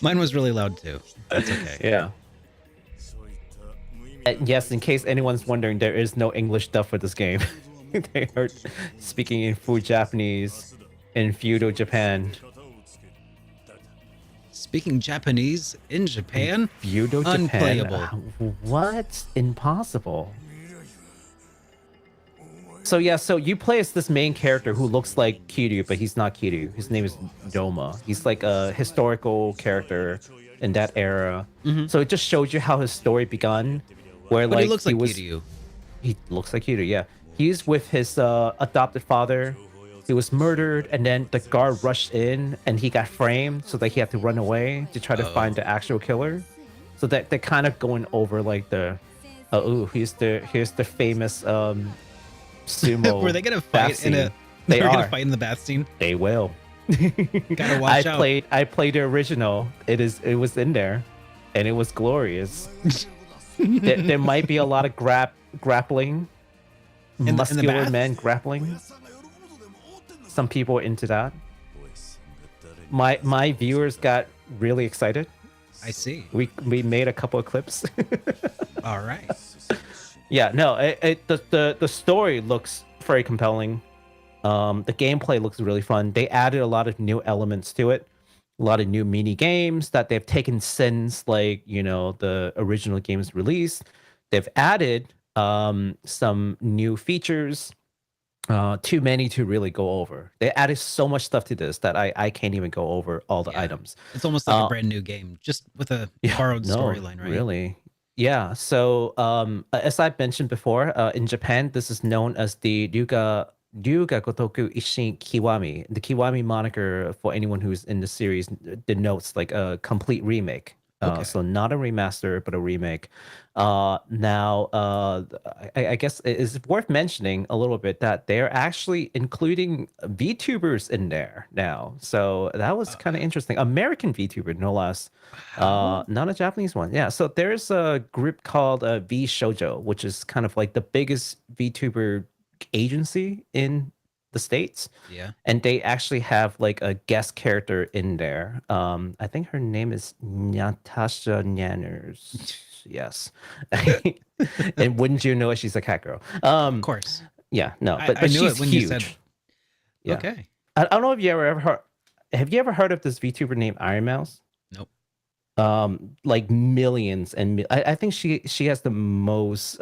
S1: Mine was really loud too. That's okay.
S2: Yeah. Yes, in case anyone's wondering, there is no English dub for this game. They are speaking in full Japanese in feudal Japan.
S1: Speaking Japanese in Japan,
S2: Feudal Japan?
S1: unplayable.
S2: What? Impossible. So yeah, so you play as this main character who looks like Kiryu, but he's not Kiryu. His name is Doma. He's like a historical character in that era. So it just shows you how his story begun, where
S1: But
S2: like
S1: he looks like
S2: was,
S1: Kiryu.
S2: he looks like Kiryu, yeah. He's with his adopted father. He was murdered, and then the guard rushed in, and he got framed, so that he had to run away to try to find the actual killer. So that they're kind of going over like the, here's the famous sumo.
S1: Were they gonna
S2: bath
S1: fight in a?
S2: scene. They
S1: They're
S2: are.
S1: gonna fight in the bath scene.
S2: They will.
S1: Gotta watch out.
S2: I played the original. It was in there, and it was glorious. there might be a lot of grappling,
S1: the
S2: muscular
S1: bath?
S2: men grappling. Some people are into that. My viewers got really excited.
S1: I see.
S2: We made a couple of clips.
S1: All right.
S2: Yeah, no, the story looks very compelling. The gameplay looks really fun. They added a lot of new elements to it, a lot of new mini games that they've taken since like the original game's release. They've added some new features. Too many to really go over. They added so much stuff to this that I can't even go over all the items.
S1: It's almost like a brand new game, just with a borrowed storyline, right?
S2: Really. Yeah. So as I mentioned before, in Japan, this is known as the Ryuga Gotoku Ishin Kiwami. The Kiwami moniker, for anyone who's in the series, denotes like a complete remake. So not a remaster, but a remake. Now, I guess it is worth mentioning a little bit that they're actually including VTubers in there now. So that was kind of interesting. American VTuber, no less. Not a Japanese one. Yeah. So there's a group called V Shoujo, which is kind of like the biggest VTuber agency in the States.
S1: Yeah.
S2: And they actually have like a guest character in there. I think her name is Natasha Nanners. Yes. And wouldn't you know it, she's a cat girl.
S1: Of course.
S2: Yeah, no,
S1: I
S2: but
S1: knew
S2: she's
S1: it when
S2: huge.
S1: you said.
S2: Yeah.
S1: Okay.
S2: I don't know if you ever heard. Have you ever heard of this VTuber named Iron Mouse?
S1: Nope.
S2: Like millions and I think she has the most.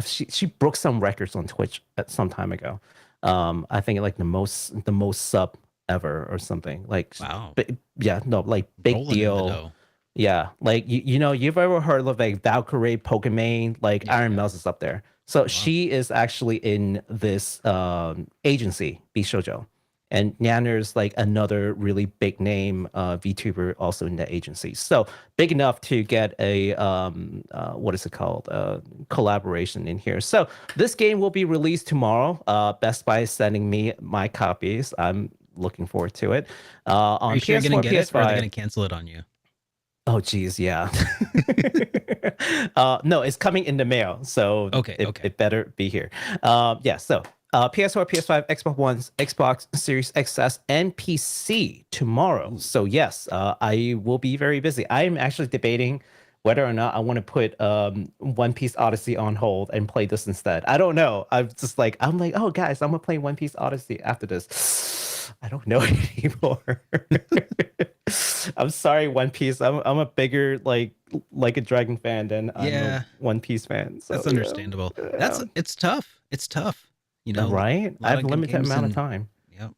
S2: She broke some records on Twitch at some time ago. I think like the most sub ever or something. Like
S1: Wow.
S2: Yeah, no, like big
S1: Rolling in the
S2: deal.
S1: dough.
S2: Yeah, like you've ever heard of like Valkyrie Pokemon? Like Iron Mouse is up there. So she is actually in this agency, Bishojo. And Nanner's like another really big name VTuber also in the agency. So big enough to get a what is it called? Collaboration in here. So this game will be released tomorrow. Best Buy is sending me my copies. I'm looking forward to it. On
S1: Are you sure you're
S2: PS4,
S1: gonna get it, or are they
S2: PS5.
S1: gonna cancel it on you?
S2: Oh geez, yeah. No, it's coming in the mail, so it better be here. Yeah, so PS4, PS5, Xbox One, Xbox Series XS, and PC tomorrow. So yes, I will be very busy. I am actually debating whether or not I want to put One Piece Odyssey on hold and play this instead. I don't know. I'm like, oh guys, I'm gonna play One Piece Odyssey after this. I don't know anymore. I'm sorry, One Piece. I'm a bigger like a Dragon fan than I'm a One Piece fan. So,
S1: that's understandable.
S2: Yeah.
S1: It's tough. It's tough. You know,
S2: right? I have a limited amount of time.
S1: Yep.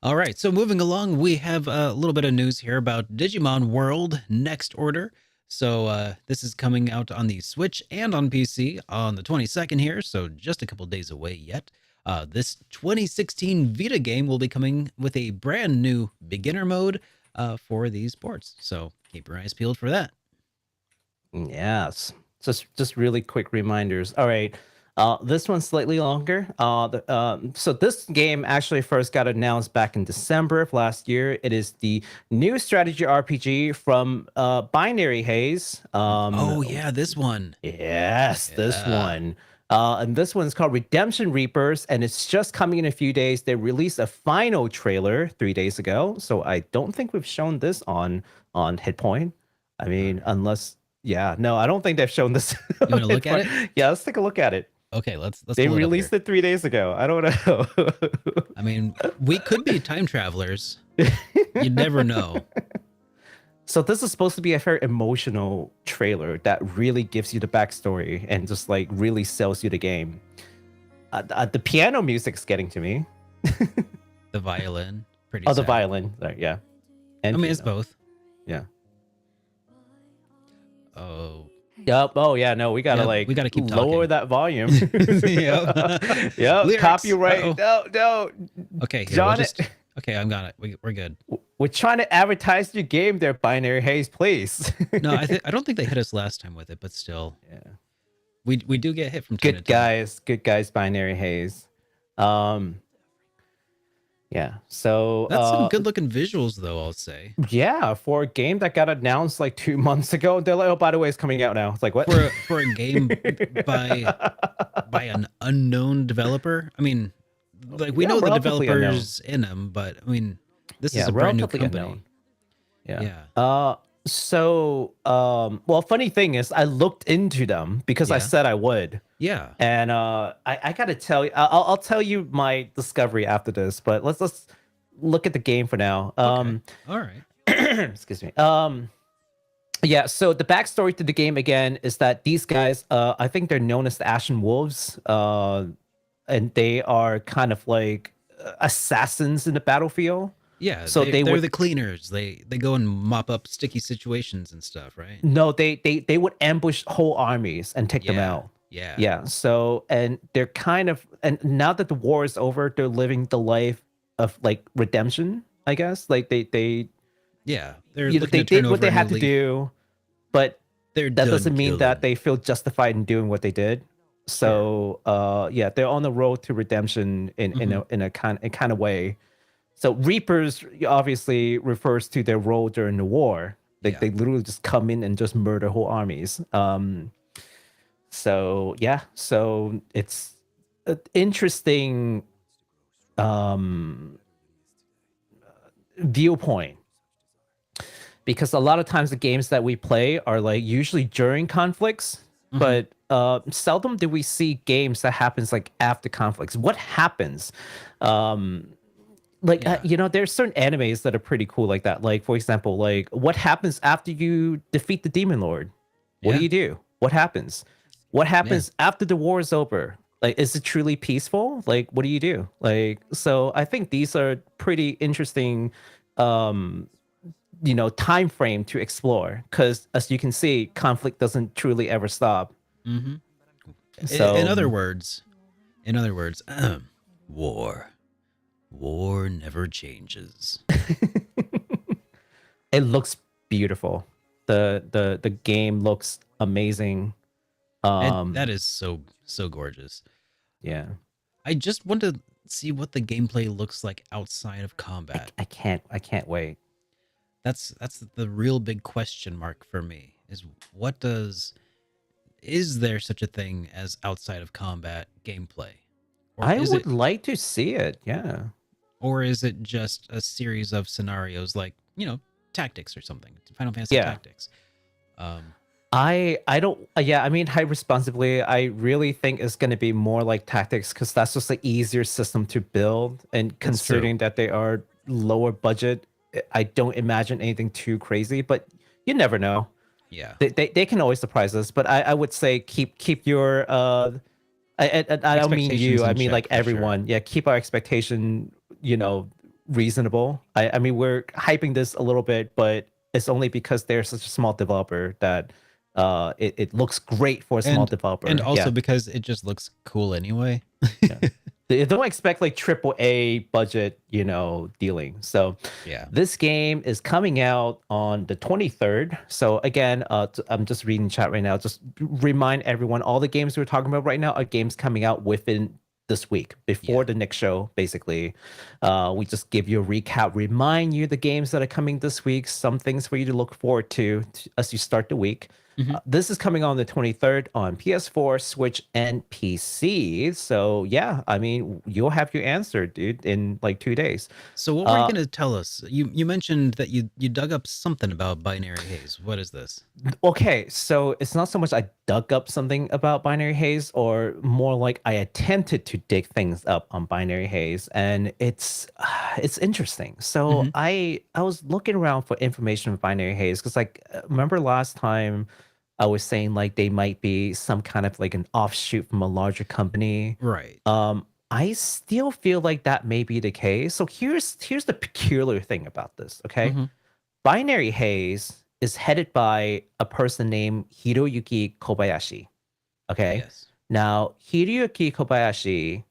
S1: All right. So moving along, we have a little bit of news here about Digimon World Next Order. So this is coming out on the Switch and on PC on the 22nd here. So just a couple days away yet. This 2016 Vita game will be coming with a brand new beginner mode for these ports. So keep your eyes peeled for that.
S2: Yes. Just really quick reminders. All right. This one's slightly longer. So this game actually first got announced back in December of last year. It is the new strategy RPG from Binary Haze.
S1: Oh yeah, this one.
S2: Yes, this one. And this one's called Redemption Reapers, and it's just coming in a few days. They released a final trailer 3 days ago, so I don't think we've shown this on Hitpoint. I mean, unless Yeah, no, I don't think they've shown this.
S1: You want to look at it?
S2: Yeah, let's take a look at it.
S1: Okay, let's
S2: They
S1: pull it up
S2: released
S1: here.
S2: it 3 days ago. I don't know.
S1: I mean, we could be time travelers. You never know.
S2: So this is supposed to be a very emotional trailer that really gives you the backstory and just like really sells you the game. The piano music's getting to me.
S1: The violin, pretty.
S2: Oh, the
S1: sad.
S2: violin. Yeah.
S1: I
S2: And
S1: mean, it's
S2: piano.
S1: both.
S2: Yeah.
S1: Oh,
S2: Yep. Oh yeah. No, we gotta
S1: Yep, we gotta keep
S2: lower
S1: talking.
S2: that volume.
S1: Yep.
S2: Yep.
S1: Lyrics.
S2: Copyright.
S1: Uh-oh.
S2: No.
S1: okay. Here,
S2: John,
S1: we'll just... Okay, I'm got it. We're good.
S2: we're trying to advertise your game there, Binary Haze, please.
S1: No, I don't think they hit us last time with it, but still,
S2: Yeah.
S1: we do get hit from time to
S2: Good
S1: time.
S2: guys, Binary Haze. Yeah. So
S1: That's some good looking visuals, though. I'll say
S2: yeah, for a game that got announced like 2 months ago, they're like, oh, by the way, it's coming out now. It's like, what?
S1: for a game by an unknown developer. I mean, like we
S2: Yeah,
S1: know the
S2: relatively
S1: developers in them, but I mean, this is
S2: Yeah,
S1: a brand new
S2: relatively
S1: company.
S2: unknown. Yeah.
S1: Yeah.
S2: So well, funny thing is I looked into them because I
S1: Yeah.
S2: said I would.
S1: Yeah.
S2: And I gotta tell you, I'll tell you my discovery after this, but let's look at the game for now.
S1: Okay. All right.
S2: Excuse me. Yeah, so the backstory to the game again is that these guys, I think they're known as the Ashen Wolves, and they are kind of like assassins in the battlefield.
S1: Yeah.
S2: So
S1: they're
S2: would
S1: the cleaners. They go and mop up sticky situations and stuff, right?
S2: no, they would ambush whole armies and take them out.
S1: Yeah.
S2: Yeah. So, and they're kind of, and now that the war is over, they're living the life of like redemption, I guess. Like they
S1: Yeah. They're
S2: you know,
S1: looking
S2: they
S1: to turn
S2: did
S1: over
S2: what they
S1: a
S2: had
S1: new
S2: to
S1: leaf.
S2: do, but
S1: They're
S2: that
S1: done
S2: doesn't mean that
S1: killing.
S2: they feel justified in doing what they did. So, yeah, they're on the road to redemption in a kind of way. So Reapers obviously refers to their role during the war.
S1: Yeah.
S2: They literally just come in and just murder whole armies. So yeah, so it's an interesting viewpoint, because a lot of times the games that we play are like usually during conflicts, but seldom do we see games that happens like after conflicts. What happens? Like
S1: Yeah.
S2: you know, there's certain animes that are pretty cool like that. Like for example, like what happens after you defeat the Demon Lord? What
S1: Yeah.
S2: do you do? What happens? What happens after the war is over? Like, is it truly peaceful? Like, what do you do? Like, so I think these are pretty interesting, you know, time frame to explore, because as you can see, conflict doesn't truly ever stop.
S1: Mm-hmm.
S2: So
S1: In other words, war never changes.
S2: it looks beautiful. The game looks amazing.
S1: And that is so gorgeous.
S2: Yeah.
S1: I just want to see what the gameplay looks like outside of combat.
S2: I can't wait.
S1: That's the real big question mark for me. Is there such a thing as outside of combat gameplay?
S2: I would like to see it. Yeah.
S1: Or is it just a series of scenarios like, tactics or something? Final Fantasy
S2: Yeah.
S1: Tactics.
S2: I don't. Yeah, I mean, high responsibly. I really think it's going to be more like tactics, because that's just an easier system to build. And considering that they are lower budget, I don't imagine anything too crazy. But you never know.
S1: Yeah.
S2: They can always surprise us. But I would say keep your I don't mean you.
S1: Expectations
S2: I
S1: in
S2: mean
S1: check,
S2: like
S1: for sure.
S2: everyone. Yeah, keep our expectation, reasonable. I mean, we're hyping this a little bit, but it's only because they're such a small developer that it looks great for a small developer.
S1: And also
S2: Yeah.
S1: because it just looks cool anyway.
S2: They don't expect like AAA budget, dealing. So
S1: Yeah.
S2: this game is coming out on the 23rd. So again, I'm just reading chat right now. Just remind everyone, all the games we're talking about right now are games coming out within this week, before the next show, basically. We just give you a recap, remind you the games that are coming this week, some things for you to look forward to as you start the week.
S1: Mhm.
S2: This is coming on the 23rd on PS4, Switch, and PC. So yeah, I mean, you'll have your answer, dude, in like 2 days.
S1: So what were you going to tell us? You mentioned that you dug up something about Binary Haze. What is this?
S2: Okay, so it's not so much I dug up something about Binary Haze, or more like I attempted to dig things up on Binary Haze, and it's interesting. So
S1: Mhm.
S2: I was looking around for information on Binary Haze because, like, remember last time I was saying like they might be some kind of like an offshoot from a larger company.
S1: Right.
S2: I still feel like that may be the case. So here's the peculiar thing about this. Okay,
S1: Mhm.
S2: Binary Haze is headed by a person named Hiroyuki Kobayashi. Okay.
S1: Yes.
S2: Now, Hiroyuki Kobayashi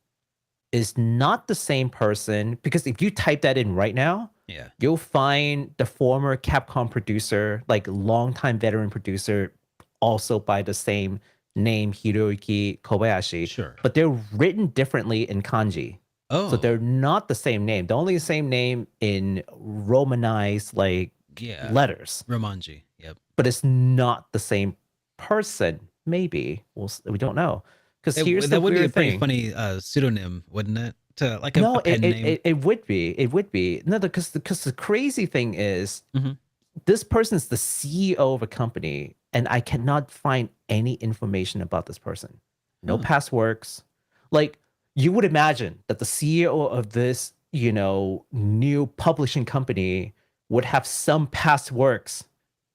S2: is not the same person, because if you type that in right now,
S1: Yeah.
S2: you'll find the former Capcom producer, like longtime veteran producer, also by the same name, Hiroyuki Kobayashi.
S1: Sure.
S2: But they're written differently in kanji. So
S1: Oh.
S2: they're not the same name. They're only the same name in romanized like
S1: Yeah.
S2: letters,
S1: Romanji. Yep.
S2: but it's not the same person. Maybe we don't know, because here's the
S1: That would be a
S2: weird
S1: pretty
S2: thing.
S1: funny pseudonym, wouldn't it? To like a
S2: No,
S1: pen name.
S2: it would be. It would be. No, because the crazy thing is,
S1: Mhm.
S2: this person is the CEO of a company, and I cannot find any information about this person. No
S1: Huh.
S2: past works. Like, you would imagine that the CEO of this, new publishing company would have some past works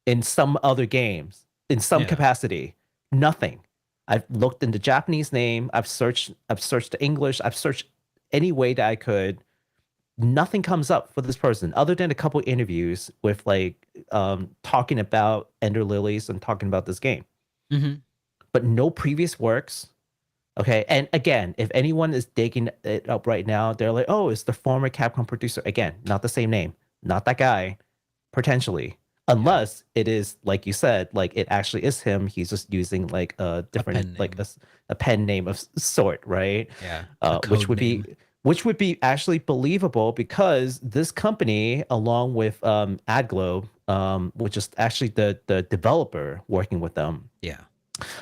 S2: in some other games in some
S1: Yeah.
S2: capacity. Nothing. I've looked into Japanese name. I've searched the English. I've searched any way that I could. Nothing comes up for this person other than a couple interviews with like talking about Ender Lilies and talking about this game,
S1: Mhm.
S2: but no previous works. Okay, and again, if anyone is digging it up right now, they're like, "Oh, it's the former Capcom producer." Again, not the same name, not that guy, potentially, unless it is like you said, like it actually is him. He's just using like a different,
S1: pen
S2: like
S1: name.
S2: a pen name of sort, right?
S1: Yeah. A
S2: Which
S1: code
S2: would
S1: name.
S2: be actually believable, because this company, along with AdGlobe, which is actually the developer working with them,
S1: Yeah.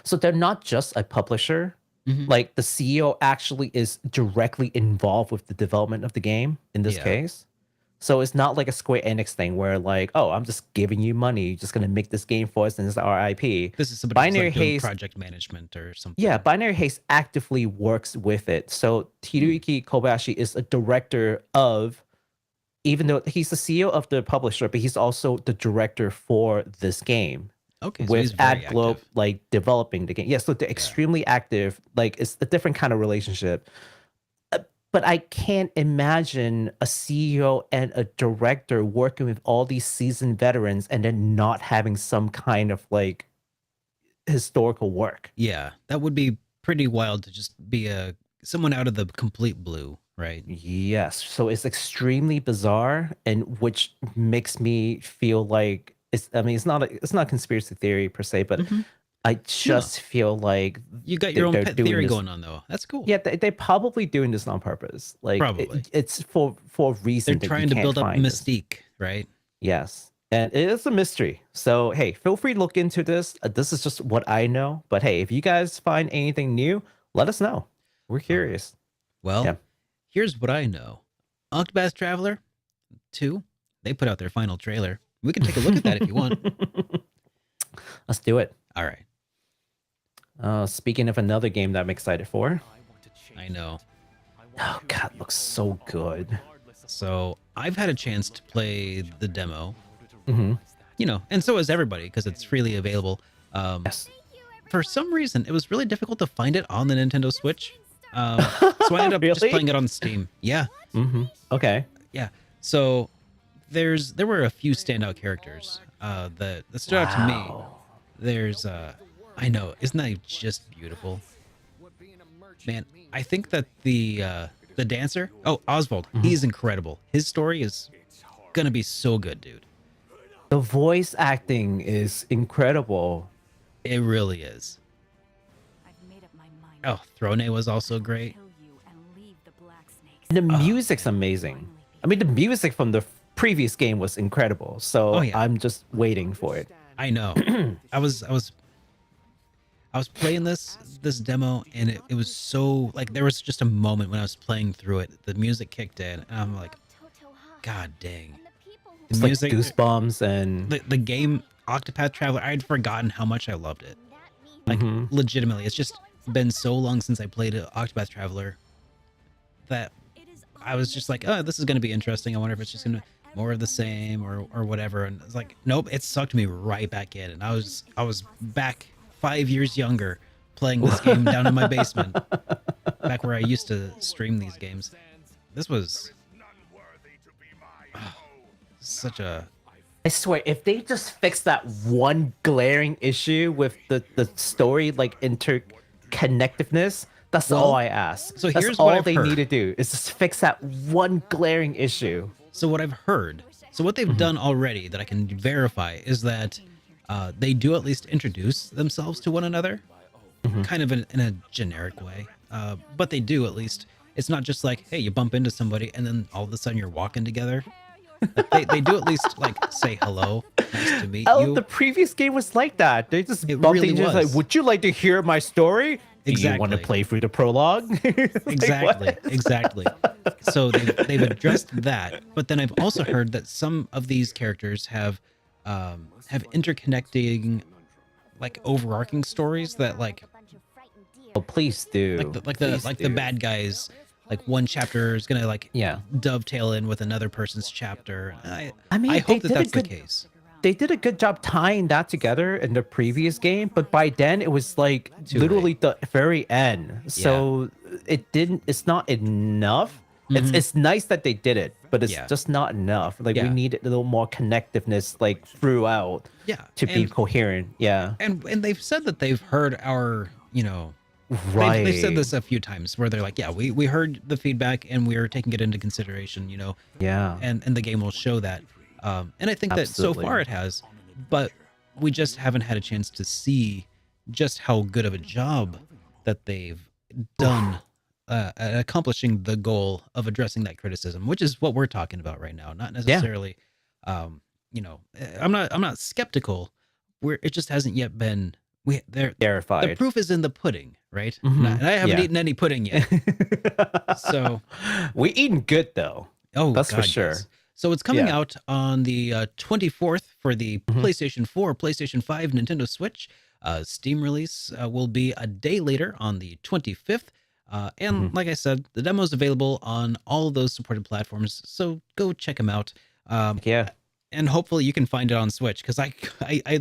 S2: so they're not just a publisher.
S1: Mhm.
S2: Like, the CEO actually is directly involved with the development of the game in this
S1: Yeah.
S2: case. So it's not like a Square Enix thing where like, oh, I'm just giving you money, you're just gonna make this game for us, and it's our IP.
S1: This is somebody who's
S2: Binary
S1: like doing
S2: Haze,
S1: project management or something.
S2: yeah, Binary Haze actively works with it. So Hiroyuki Kobayashi is a director of, even though he's the CEO of the publisher, but he's also the director for this game,
S1: Okay. So he's
S2: with
S1: very
S2: AdGlobe
S1: active.
S2: like developing the game. Yeah, so they're extremely active. Like, it's a different kind of relationship. But I can't imagine a CEO and a director working with all these seasoned veterans and then not having some kind of like historical work.
S1: Yeah. That would be pretty wild to just be someone out of the complete blue, right?
S2: Yes. So it's extremely bizarre, and which makes me feel like it's not a conspiracy theory per se, but
S1: Mhm.
S2: I just feel like
S1: You got your own
S2: they're
S1: pet
S2: doing
S1: theory
S2: this.
S1: going on though. That's cool.
S2: Yeah, they're probably doing this on purpose. Like,
S1: Probably.
S2: it's for a reason
S1: They're
S2: that
S1: trying
S2: you
S1: to
S2: can't
S1: build up
S2: find this.
S1: mystique, right?
S2: Yes. And it is a mystery. So, hey, feel free to look into this. This is just what I know. But hey, if you guys find anything new, let us know. We're curious.
S1: Well,
S2: Yeah.
S1: here's what I know. Octopath Traveler 2, they put out their final trailer. We can take a look at that if you want.
S2: Let's do it.
S1: All right.
S2: Speaking of another game that I'm excited for.
S1: I know.
S2: Oh, God, looks so good.
S1: So I've had a chance to play the demo,
S2: Mm-hmm.
S1: And so has everybody because it's freely available.
S2: Yes.
S1: For some reason, it was really difficult to find it on the Nintendo Switch. So I ended up just
S2: Really?
S1: playing it on Steam. Yeah.
S2: Mm-hmm. Okay.
S1: Yeah. So there were a few standout characters that stood out to me.
S2: Wow.
S1: There's I know, isn't that just beautiful? Man, I think that the dancer, Oswald, he's incredible. His story is gonna be so good, dude.
S2: The voice acting is incredible.
S1: It really is. Oh, Throne was also great.
S2: The music's amazing. I mean, the music from the previous game was incredible. So
S1: Oh, yeah.
S2: I'm just waiting for it.
S1: I know. I was playing this demo, and it was so like there was just a moment when I was playing through it. The music kicked in, and I'm like, God dang. The
S2: It's like
S1: music,
S2: Goosebumps and
S1: the game Octopath Traveler. I had forgotten how much I loved it. Like
S2: Mhm.
S1: legitimately, it's just been so long since I played Octopath Traveler that I was just like, oh, this is going to be interesting. I wonder if it's just going to more of the same or whatever. And it's like, nope, it sucked me right back in. And I was back 5 years younger playing this game down in my basement, back where I used to stream these games. This was such a
S2: I swear, if they just fix that one glaring issue with the story like interconnectiveness, that's
S1: Well,
S2: all I ask.
S1: so
S2: That's
S1: here's
S2: all
S1: what I've
S2: they
S1: heard.
S2: need to do is just fix that one glaring issue.
S1: So what I've heard, so what they've done already that I can verify is that they do at least introduce themselves to one another, kind of in a generic way. But they do at least. It's not just like, hey, you bump into somebody and then all of a sudden you're walking together. Like, they do at least like say hello, nice to meet
S2: Oh,
S1: you.
S2: the previous game was like that. They just
S1: It
S2: bumped
S1: really
S2: into each other,
S1: was.
S2: like, would you like to hear my story? Do you want to
S1: Exactly.
S2: play through the prologue? It's like,
S1: Exactly,
S2: what?
S1: exactly. So they've addressed that, but then I've also heard that some of these characters have interconnecting, like overarching stories that
S2: Oh, please do. Please
S1: the
S2: do.
S1: bad guys, like one chapter is gonna like
S2: Yeah.
S1: dovetail in with another person's chapter.
S2: I mean,
S1: I
S2: they
S1: hope that
S2: did a
S1: that's the
S2: good-
S1: case.
S2: They did a good job tying that together in the previous game, but by then it was like
S1: Too
S2: literally
S1: late.
S2: the very end. So it's not enough.
S1: Mhm.
S2: It's nice that they did it, but it's
S1: Yeah.
S2: just not enough. Like we
S1: Yeah.
S2: need a little more connectiveness like throughout
S1: Yeah,
S2: to be coherent. Yeah.
S1: and they've said that they've heard our, you know,
S2: Right.
S1: they've said this a few times where they're like, yeah, we heard the feedback and we're taking it into consideration, you know,
S2: Yeah.
S1: and the game will show that. And I think that so
S2: Absolutely.
S1: far it has, but we just haven't had a chance to see just how good of a job that they've done at accomplishing the goal of addressing that criticism, which is what we're talking about right now. Not necessarily, you know, I'm not skeptical. It just hasn't yet been. The
S2: Verified.
S1: proof is in the pudding, right?
S2: Mhm.
S1: And I haven't
S2: Yeah.
S1: eaten any pudding yet. So,
S2: we eating good though.
S1: oh,
S2: That's for
S1: God,
S2: sure.
S1: yes. So it's coming
S2: Yeah.
S1: out on the 24th for the PlayStation 4, PlayStation 5, Nintendo Switch. Steam release will be a day later on the 25th. And like I said, the demo is available on all of those supported platforms. So go check them out.
S2: Yeah.
S1: And hopefully you can find it on Switch because I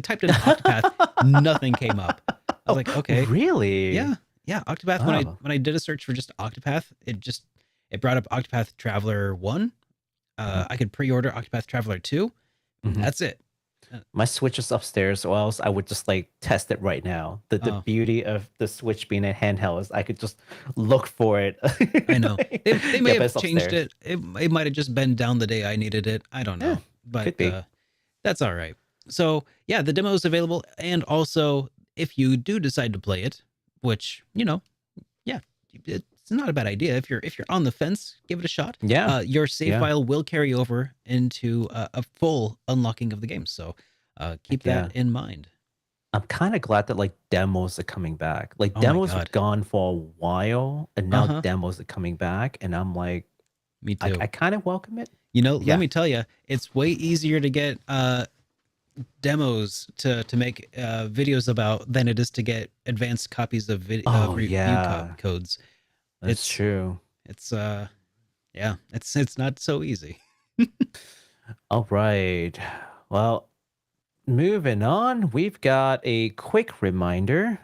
S1: typed in Octopath, nothing came up. I was like, okay,
S2: Really?
S1: yeah, Octopath.
S2: Oh.
S1: When I did a search for just Octopath, it brought up Octopath Traveler 1. I could pre-order Octopath Traveler 2.
S2: Mhm.
S1: That's it.
S2: My Switch is upstairs, or else I would just like test it right now. The
S1: Oh.
S2: beauty of the Switch being a handheld is I could just look for it.
S1: I know they may
S2: Yeah, but
S1: have
S2: it's
S1: changed
S2: upstairs.
S1: it might have just been down the day I needed it. I don't know,
S2: Yeah,
S1: but
S2: could be.
S1: that's all right. So yeah, the demo is available, and also if you do decide to play it, which you know, yeah, it's not a bad idea. If you're on the fence, give it a shot.
S2: Yeah.
S1: Your save
S2: Yeah.
S1: file will carry over into a full unlocking of the game. So keep that in mind.
S2: I'm kind of glad that like demos are coming back. Like
S1: Oh my
S2: demos were
S1: God.
S2: gone for a while, and now
S1: Uh-huh.
S2: demos are coming back, and I'm like,
S1: Me too.
S2: I kind of welcome it.
S1: You know,
S2: Yeah.
S1: let me tell you, it's way easier to get demos to make videos about than it is to get advanced copies of review codes.
S2: That's
S1: It's-
S2: true.
S1: It's yeah, it's not so easy.
S2: All right. Well, moving on, we've got a quick reminder.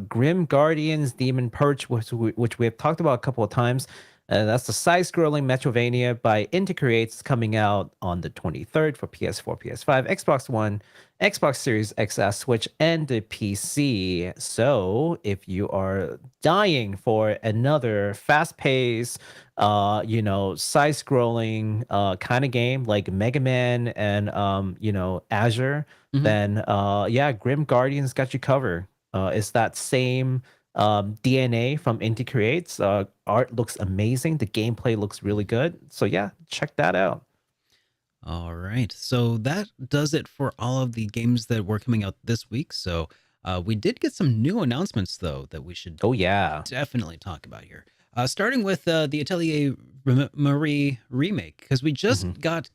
S2: Grim Guardians Demon Purge, which we have talked about a couple of times. That's the side-scrolling Metrovania by Integrates, coming out on the 23rd for PS4, PS5, Xbox One, Xbox Series XS, Switch, and the PC. So if you are dying for another fast-paced, side-scrolling kind of game like Mega Man and Azure,
S1: Mhm.
S2: then yeah, Grim Guardians got you covered. It's that same DNA from Inti Creates. Art looks amazing. The gameplay looks really good. So yeah, check that out.
S1: All right. So that does it for all of the games that were coming out this week. So we did get some new announcements, though, that we should
S2: Oh yeah.
S1: definitely talk about here. Starting with the Atelier Marie remake, because we just got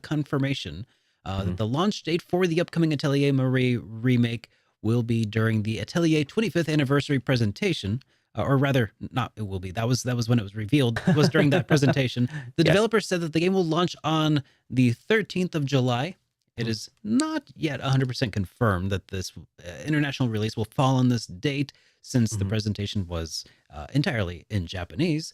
S1: confirmation that the launch date for the upcoming Atelier Marie remake will be during the Atelier 25th anniversary presentation. Or rather, not it will be. That was when it was revealed. It was during that presentation. The
S2: Yes.
S1: developer said that the game will launch on the 13th of July. It is not yet 100% confirmed that this international release will fall on this date, since the presentation was entirely in Japanese.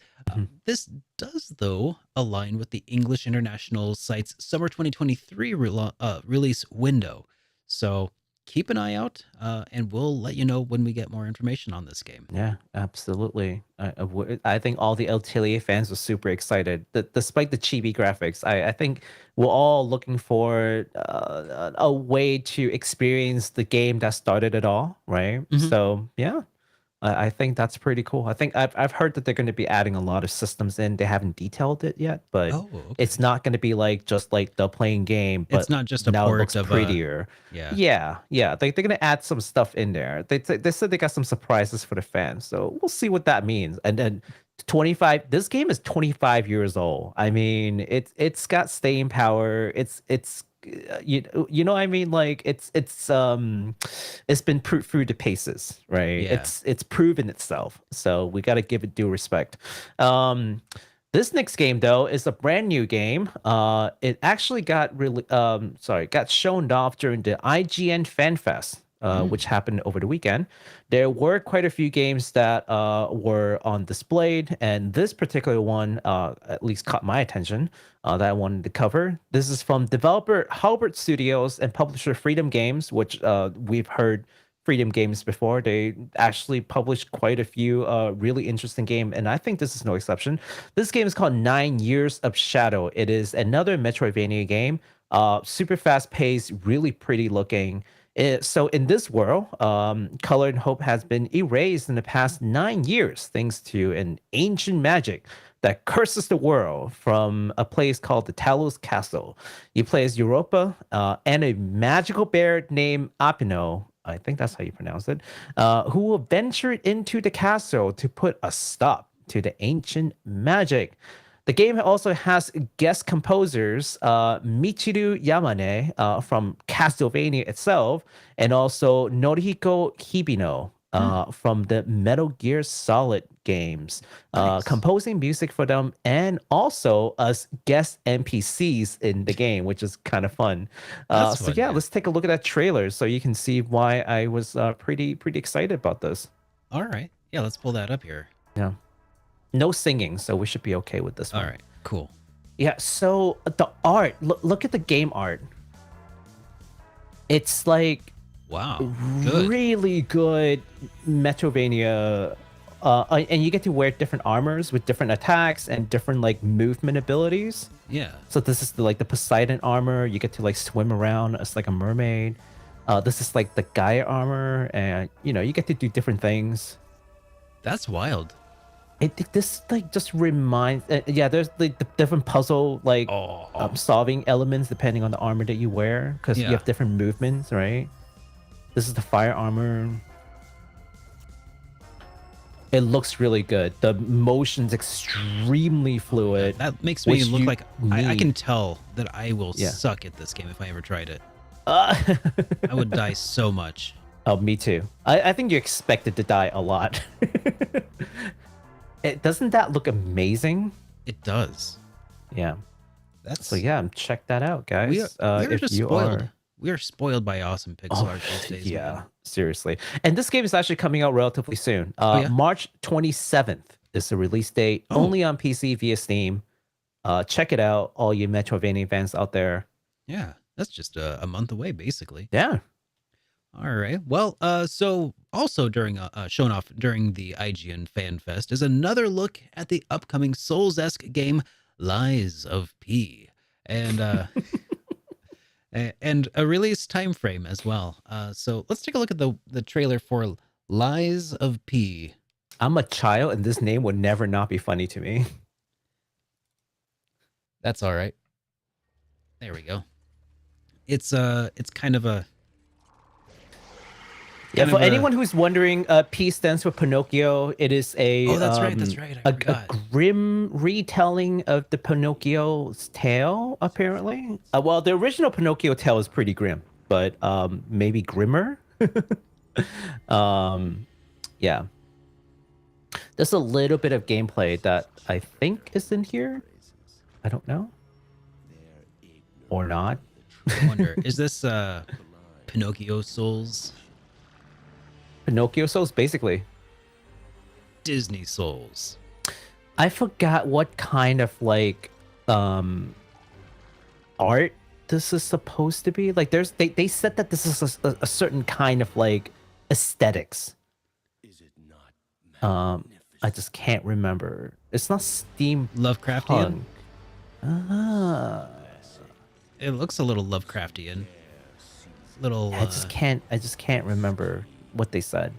S1: This does, though, align with the English international site's summer 2023 release window. So keep an eye out, and we'll let you know when we get more information on this game.
S2: Yeah, absolutely. I think all the Atelier fans were super excited, despite the chibi graphics. I think we're all looking for a way to experience the game that started it all, right? So yeah, I think that's pretty cool. I think I've heard that they're going to be adding a lot of systems in. They haven't detailed it yet, but it's not going to be like just like the playing game. But
S1: it's not just a
S2: now
S1: port
S2: it looks
S1: of
S2: prettier. Yeah. They're going to add some stuff in there. They said they got some surprises for the fans, so we'll see what that means. And then 25. This game is 25 years old. I mean, it's got staying power. It's you know what I mean, like it's been proved through the paces, right?
S1: Yeah.
S2: It's proven itself, so we got to give it due respect. This next game, though, is a brand new game. It actually got got shown off during the IGN Fan Fest, which happened over the weekend. There were quite a few games that were on display, and this particular one at least caught my attention, that I wanted to cover. This is from developer Halbert Studios and publisher Freedom Games, which we've heard Freedom Games before. They actually published quite a few really interesting games, and I think this is no exception. This game is called 9 Years of Shadow. It is another Metroidvania game, super fast-paced, really pretty looking. So in this world, color and hope has been erased in the past 9 years thanks to an ancient magic that curses the world from a place called the Talos Castle. You play as Europa and a magical bear named Apino, I think that's how you pronounce it, who will venture into the castle to put a stop to the ancient magic. The game also has guest composers, Michiru Yamane from Castlevania itself, and also Norihiko Hibino from the Metal Gear Solid games, composing music for them, and also as guest NPCs in the game, which is kind of fun. So yeah, let's take a look at that trailer so you can see why I was pretty excited about this.
S1: All right. Yeah, let's pull that up here.
S2: Yeah. No singing, so we should be okay with this one.
S1: All right, cool.
S2: Yeah, so the art, look at the game art. It's like,
S1: wow,
S2: really good Metroidvania, and you get to wear different armors with different attacks and different like movement abilities.
S1: Yeah.
S2: So this is the Poseidon armor. You get to like swim around as like a mermaid. This is like the Gaia armor, and you get to do different things.
S1: That's wild.
S2: This like just reminds, there's the different puzzle solving elements depending on the armor that you wear, because you have different movements, right? This is the fire armor. It looks really good. The motion's extremely fluid.
S1: That makes me look like I can tell that I will suck at this game if I ever tried it. I would die so much.
S2: Oh, me too. I think you're expected to die a lot. Doesn't that look amazing?
S1: It does.
S2: Yeah. So yeah, check that out, guys.
S1: We are just spoiled. We are spoiled by awesome pixel art these days.
S2: Yeah,
S1: man.
S2: Seriously. And this game is actually coming out relatively soon. March 27th is the release date. Only on PC via Steam. Check it out, all you Metroidvania fans out there.
S1: Yeah, that's just a month away, basically.
S2: Yeah.
S1: All right. Well, so also shown off during the IGN Fan Fest is another look at the upcoming Souls-esque game Lies of P, and and a release time frame as well. So let's take a look at the trailer for Lies of P.
S2: I'm a child, and this name would never not be funny to me.
S1: That's all right. There we go. It's kind of a
S2: Yeah,
S1: kind
S2: for
S1: of a-
S2: anyone who's wondering, P stands for Pinocchio. It is a
S1: Oh, that's right. That's right. I
S2: a
S1: forgot.
S2: grim retelling of the Pinocchio's tale. Apparently, well, the original Pinocchio tale is pretty grim, but maybe grimmer. Yeah, there's a little bit of gameplay that I think is in here. I don't know, or not.
S1: I wonder, is this Pinocchio Souls?
S2: Pinocchio Souls, basically.
S1: Disney Souls.
S2: I forgot what kind of like art this is supposed to be. Like they said that this is a certain kind of like aesthetics. I just can't remember. It's not steam
S1: Lovecraftian?
S2: Ah.
S1: It looks a little Lovecraftian. Little
S2: I just can't remember what they said.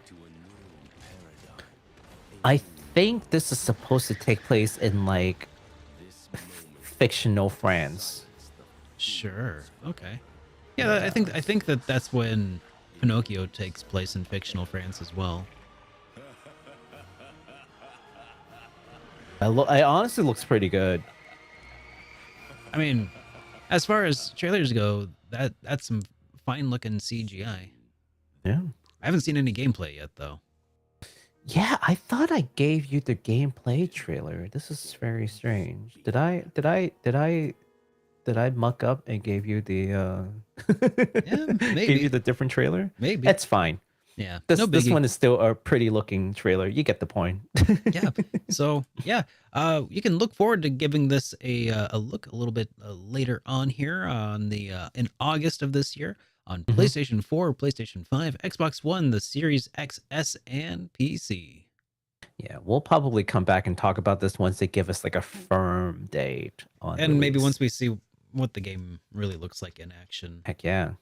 S2: I think this is supposed to take place in like fictional France.
S1: Sure. Okay. Yeah, I think that that's when Pinocchio takes place in fictional France as well.
S2: I honestly looks pretty good.
S1: I mean, as far as trailers go, that's some fine looking CGI.
S2: Yeah.
S1: I haven't seen any gameplay yet though.
S2: Yeah, I thought I gave you the gameplay trailer. This is very strange. Did I muck up and gave you the
S1: Yeah, maybe.
S2: gave you the different trailer?
S1: Maybe.
S2: It's fine.
S1: Yeah.
S2: This
S1: no
S2: this
S1: biggie.
S2: one is still a pretty looking trailer. You get the point.
S1: Yeah. So yeah, you can look forward to giving this a look a little bit later on here on the in August of this year on
S2: Mhm.
S1: PlayStation 4, PlayStation 5, Xbox One, the Series XS, and PC.
S2: Yeah, we'll probably come back and talk about this once they give us like a firm date on
S1: And maybe
S2: release.
S1: once we see what the game really looks like in action.
S2: Heck yeah.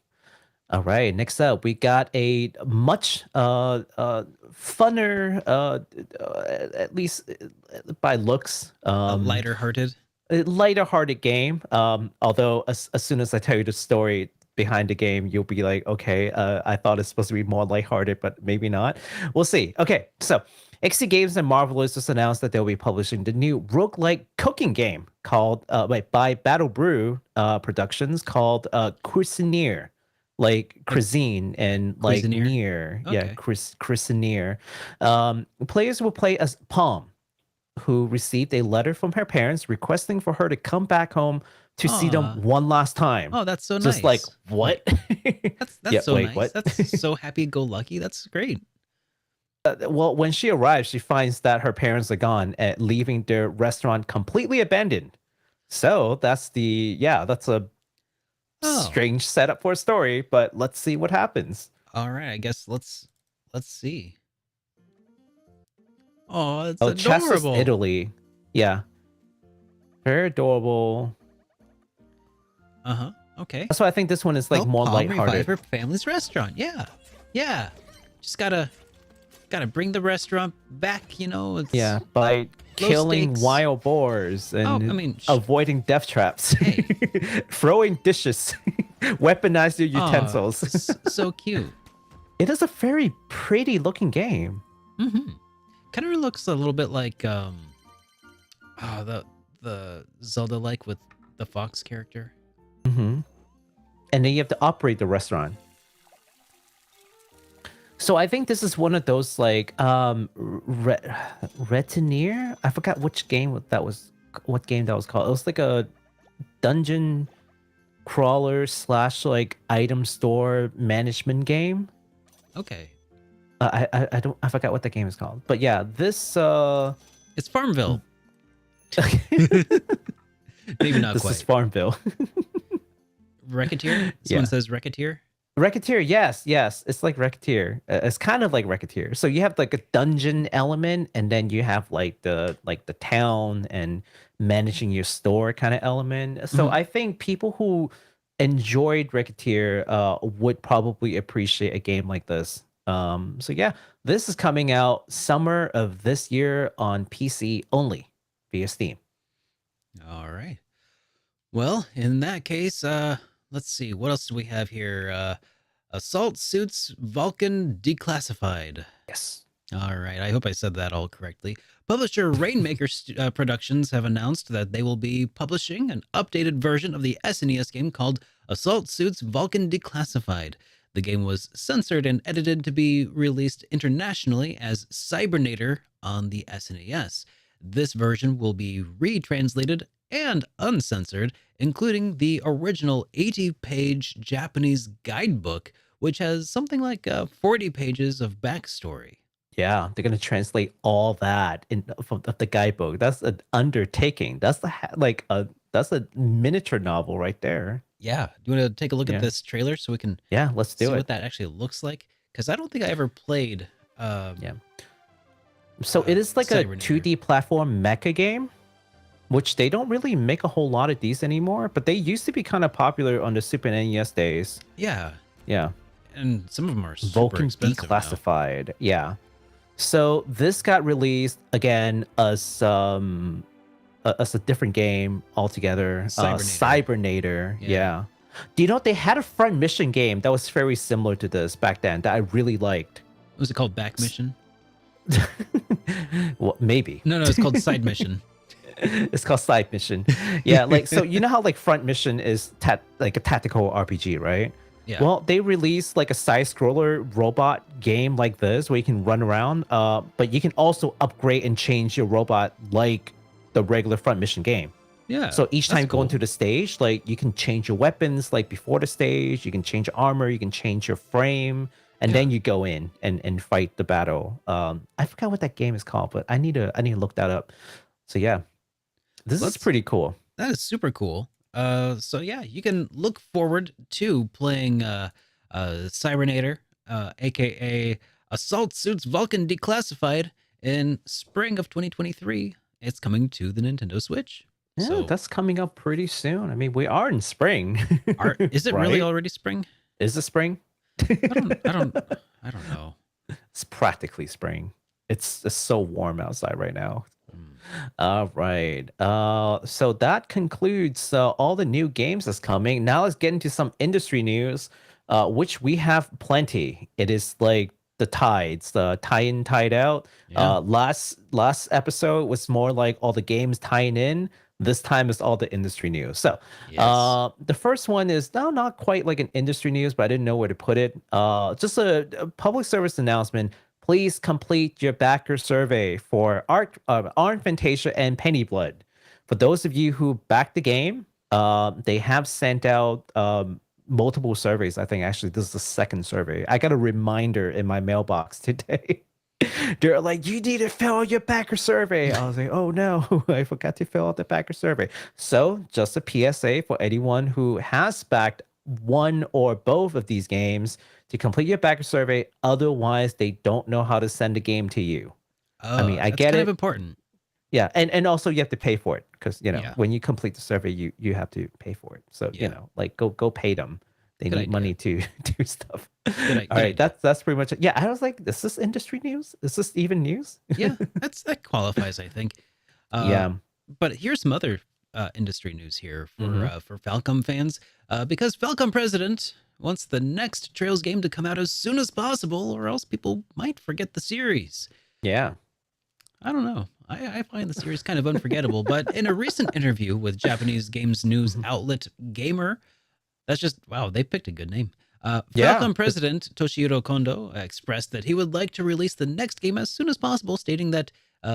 S2: All right, next up we got a much funner at least by looks
S1: A lighter hearted.
S2: a lighter-hearted game. Although as soon as I tell you the story behind the game, you'll be like, okay, I thought it's supposed to be more lighthearted, but maybe not. We'll see. Okay, so XC Games and Marvelous just announced that they'll be publishing the new roguelike cooking game called by Battle Brew Productions called Cuisineer, like cuisine and like
S1: Cuisineer?
S2: NieR. Yeah,
S1: Okay.
S2: Cuisineer. Players will play as Palm, who received a letter from her parents requesting for her to come back home to see
S1: Aw.
S2: them one last time.
S1: Oh, that's so nice.
S2: Just like, what?
S1: That's
S2: Yeah,
S1: so
S2: wait,
S1: nice.
S2: what?
S1: That's so happy-go-lucky. That's great.
S2: Well, when she arrives, she finds that her parents are gone, leaving their restaurant completely abandoned. So that's a
S1: Oh.
S2: strange setup for a story, but let's see what happens.
S1: All right, I guess let's see. Oh, it's
S2: Oh, Chess is
S1: adorable.
S2: Italy. Yeah. Very adorable.
S1: Uh-huh. Okay.
S2: That's why I think this one is like
S1: Help
S2: more
S1: Palm revive
S2: lighthearted.
S1: her family's restaurant. Yeah. Yeah. Just gotta bring the restaurant back, you know. It's
S2: Yeah, by
S1: low
S2: killing
S1: stakes.
S2: wild boars and
S1: Oh, I mean,
S2: avoiding death traps,
S1: Hey.
S2: throwing dishes, weaponize your
S1: Aw,
S2: utensils.
S1: so cute.
S2: It is a very pretty looking game.
S1: Mm-hmm. Kind of looks a little bit like the Zelda like with the fox character.
S2: Hmm. And then you have to operate the restaurant. So I think this is one of those like Retineer. I forgot which game that was. What game that was called? It was like a dungeon crawler / like item store management game.
S1: Okay.
S2: I don't. I forgot what the game is called. But yeah, this
S1: It's Farmville. Maybe not
S2: this
S1: quite.
S2: is Farmville.
S1: Racketeer?
S2: Yeah.
S1: Someone says Racketeer?
S2: Racketeer, yes, it's like Racketeer. It's kind of like Racketeer. So you have like a dungeon element, and then you have like the town and managing your store kind of element. So
S1: Mhm.
S2: I think people who enjoyed Racketeer would probably appreciate a game like this. So yeah, this is coming out summer of this year on PC only via Steam.
S1: All right. Well, in that case, let's see. What else do we have here? Assault Suits Valken Declassified.
S2: Yes.
S1: All right. I hope I said that all correctly. Publisher Rainmaker Productions have announced that they will be publishing an updated version of the SNES game called Assault Suits Valken Declassified. The game was censored and edited to be released internationally as Cybernator on the SNES. This version will be retranslated and uncensored, including the original 80-page Japanese guidebook, which has something like 40 pages of backstory.
S2: Yeah, they're gonna translate all that in from the guidebook. That's an undertaking. That's that's a miniature novel right there.
S1: Yeah. Do you want to take a look
S2: Yeah.
S1: at this trailer so we can
S2: Yeah, let's
S1: see
S2: do
S1: what
S2: it.
S1: that actually looks like? Because I don't think I ever played.
S2: Yeah. So it is like a
S1: Cybernator.
S2: 2D platform mecha game, which they don't really make a whole lot of these anymore, but they used to be kind of popular on the Super NES days.
S1: Yeah.
S2: Yeah.
S1: And some of them are super
S2: Vulcan
S1: expensive now.
S2: Declassified. Yeah. So this got released again as a different game altogether.
S1: Cybernator.
S2: Cybernator. Yeah. Do you know they had a front mission game that was very similar to this back then that I really liked?
S1: Was it called Back Mission?
S2: Well, maybe.
S1: No, it's called Side Mission.
S2: It's called Side Mission. Yeah, like so you know how like front mission is like a tactical RPG, right?
S1: Yeah.
S2: Well, they released like a side scroller robot game like this where you can run around, but you can also upgrade and change your robot like the regular front mission game.
S1: Yeah.
S2: So each
S1: that's
S2: time going
S1: cool.
S2: to the stage, like you can change your weapons like before the stage, you can change your armor, you can change your frame, and then you go in and fight the battle. I forgot what that game is called, but I need to look that up. So yeah. This is pretty cool.
S1: That is super cool. So yeah, you can look forward to playing Cybernator, aka Assault Suits Vulcan Declassified in spring of 2023. It's coming to the Nintendo Switch.
S2: Yeah,
S1: So
S2: that's coming up pretty soon. I mean, we are in spring.
S1: is it really
S2: right?
S1: already spring?
S2: Is it spring?
S1: I don't know.
S2: It's practically spring. It's so warm outside right now.
S1: Hmm.
S2: All right. So that concludes all the new games that's coming. Now let's get into some industry news, which we have plenty. It is like the tides, the tie in, tied out.
S1: Yeah.
S2: Last episode was more like all the games tying in. This time is all the industry news. So
S1: Yes.
S2: the first one is now not quite like an industry news, but I didn't know where to put it. Just a public service announcement. Please complete your backer survey for Arn Fantasia and Penny Blood. For those of you who backed the game, they have sent out multiple surveys. I think actually this is the second survey. I got a reminder in my mailbox today. They're like, you need to fill out your backer survey. I was like, oh no, I forgot to fill out the backer survey. So just a PSA for anyone who has backed one or both of these games to complete your backer survey. Otherwise, they don't know how to send a game to you. I mean, I
S1: that's
S2: get
S1: kind
S2: it.
S1: of important.
S2: Yeah, and also you have to pay for it because
S1: Yeah.
S2: when you complete the survey, you have to pay for it. So
S1: Yeah.
S2: like go pay them. They
S1: Good
S2: need
S1: idea.
S2: money to do stuff.
S1: Good
S2: All right,
S1: idea.
S2: that's pretty much it. Yeah, I was like, is this industry news? Is this even news?
S1: Yeah, that qualifies, I think.
S2: Yeah.
S1: But here's some other industry news here
S2: Mhm.
S1: for Falcom fans, because Falcom President wants the next Trails game to come out as soon as possible, or else people might forget the series.
S2: Yeah.
S1: I don't know. I find the series kind of unforgettable, but in a recent interview with Japanese games news outlet Gamer, that's just, wow, they picked a good name.
S2: Yeah.
S1: Falcom President Toshihiro Kondo expressed that he would like to release the next game as soon as possible, stating that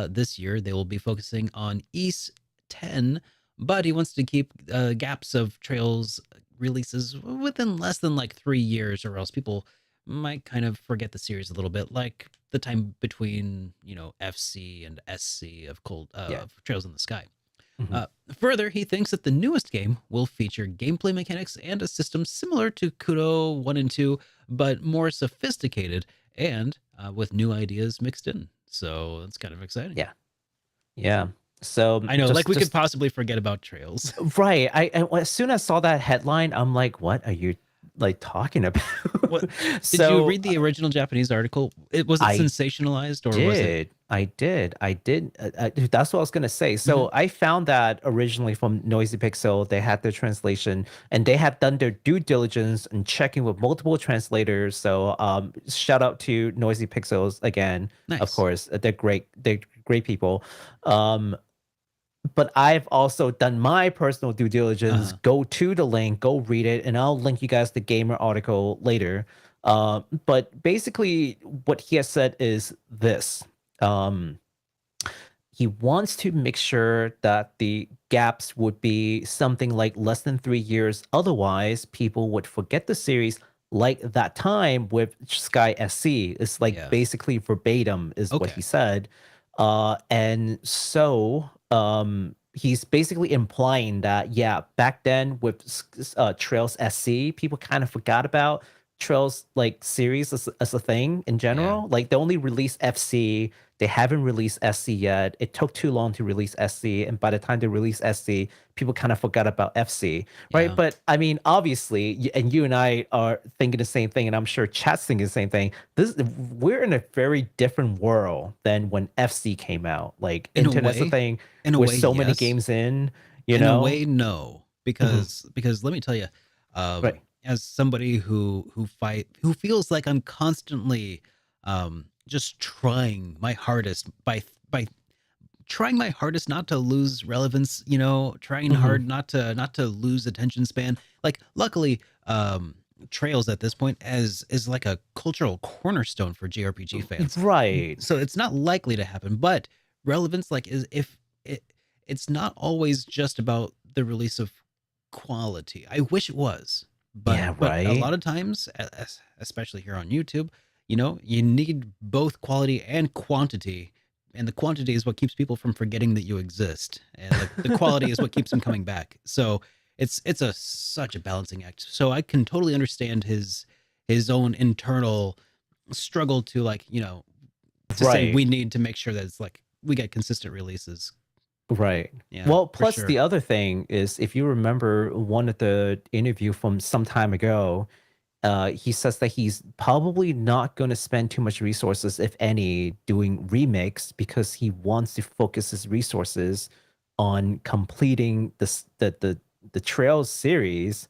S1: this year they will be focusing on Ys 10, but he wants to keep gaps of Trails releases within less than like 3 years, or else people might kind of forget the series a little bit, like the time between FC and SC of of Trails in the Sky.
S2: Mhm.
S1: Further, he thinks that the newest game will feature gameplay mechanics and a system similar to Kurohyō 1 and 2, but more sophisticated and with new ideas mixed in. So that's kind of exciting.
S2: Yeah. Yeah. So
S1: I know,
S2: just-
S1: we
S2: just-
S1: could possibly forget about Trails.
S2: right. I as soon as I saw that headline, I'm like, what are you like talking about.
S1: What did you read the original Japanese article? Was it
S2: I
S1: sensationalized or was it?
S2: I did. That's what I was gonna say. So I found that originally from Noisy Pixel, they had their translation, and they had done their due diligence and checking with multiple translators. So shout out to Noisy Pixels again. Of
S1: Nice.
S2: course, they're great. They're great people. But I've also done my personal due diligence. Go to the link, go read it, and I'll link you guys the Gamer article later. But basically, what he has said is this. He wants to make sure that the gaps would be something like less than 3 years. Otherwise, people would forget the series like that time with Sky SC. It's like basically verbatim is what he said. And so he's basically implying that, back then with Trails SC, people kind of forgot about Trails like series as a thing in general. Like they only released FC, they haven't released SC yet. It took too long to release SC, and by the time they released SC, people kind of forgot about FC, right? But I mean, obviously, and you and I are thinking the same thing, and I'm sure chat's thinking the same thing. We're in a very different world than when FC came out. Like internet's a thing.
S1: In a
S2: with
S1: way,
S2: so many games in
S1: a way, no, because let me tell you,
S2: Right.
S1: as somebody who feels like I'm constantly just trying my hardest by trying my hardest not to lose relevance, trying hard not to lose attention span. Like luckily, Trails at this point is like a cultural cornerstone for JRPG fans.
S2: Right.
S1: So it's not likely to happen, but relevance it's not always just about the release of quality. I wish it was. But a lot of times, especially here on YouTube, you need both quality and quantity. And the quantity is what keeps people from forgetting that you exist. And the quality is what keeps them coming back. So it's such a balancing act. So I can totally understand his own internal struggle to say we need to make sure that it's like we get consistent releases.
S2: Right.
S1: Yeah,
S2: well,
S1: for
S2: plus
S1: sure.
S2: the other thing is, if you remember one of the interview from some time ago, he says that he's probably not going to spend too much resources, if any, doing remakes because he wants to focus his resources on completing the Trails series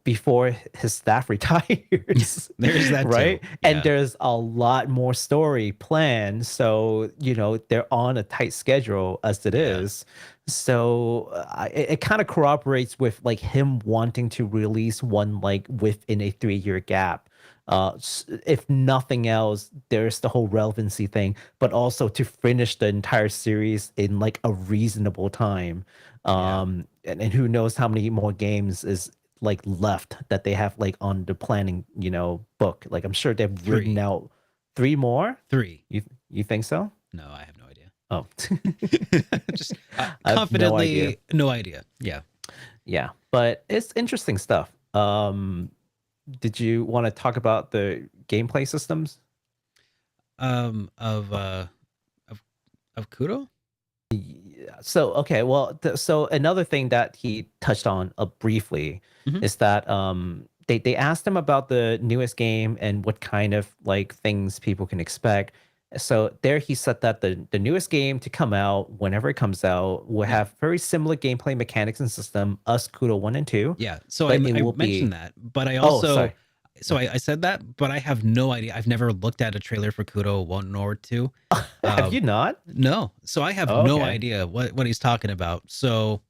S2: before his staff retires.
S1: There's that
S2: right?
S1: too.
S2: And
S1: Yeah.
S2: there's a lot more story planned. So, they're on a tight schedule as it is. So it kind of corroborates with like him wanting to release one like within a 3-year gap. If nothing else, there's the whole relevancy thing, but also to finish the entire series in like a reasonable time. And who knows how many more games is like left that they have like on the planning, book. Like I'm sure they've written out 3 more.
S1: 3.
S2: You think so?
S1: No, I have no idea.
S2: Oh,
S1: Just
S2: I have
S1: confidently, no idea. Yeah.
S2: Yeah, but it's interesting stuff. Did you want to talk about the gameplay systems?
S1: Of Kudo?
S2: So okay, well, so another thing that he touched on briefly is that they asked him about the newest game and what kind of like things people can expect. So there he said that the newest game to come out, whenever it comes out, will have very similar gameplay mechanics and system as Kudo 1 and 2.
S1: Yeah. So I mentioned that, but I also I said that, but I have no idea. I've never looked at a trailer for Kudo 1 or 2.
S2: Have you not?
S1: No. So I have no idea what he's talking about. So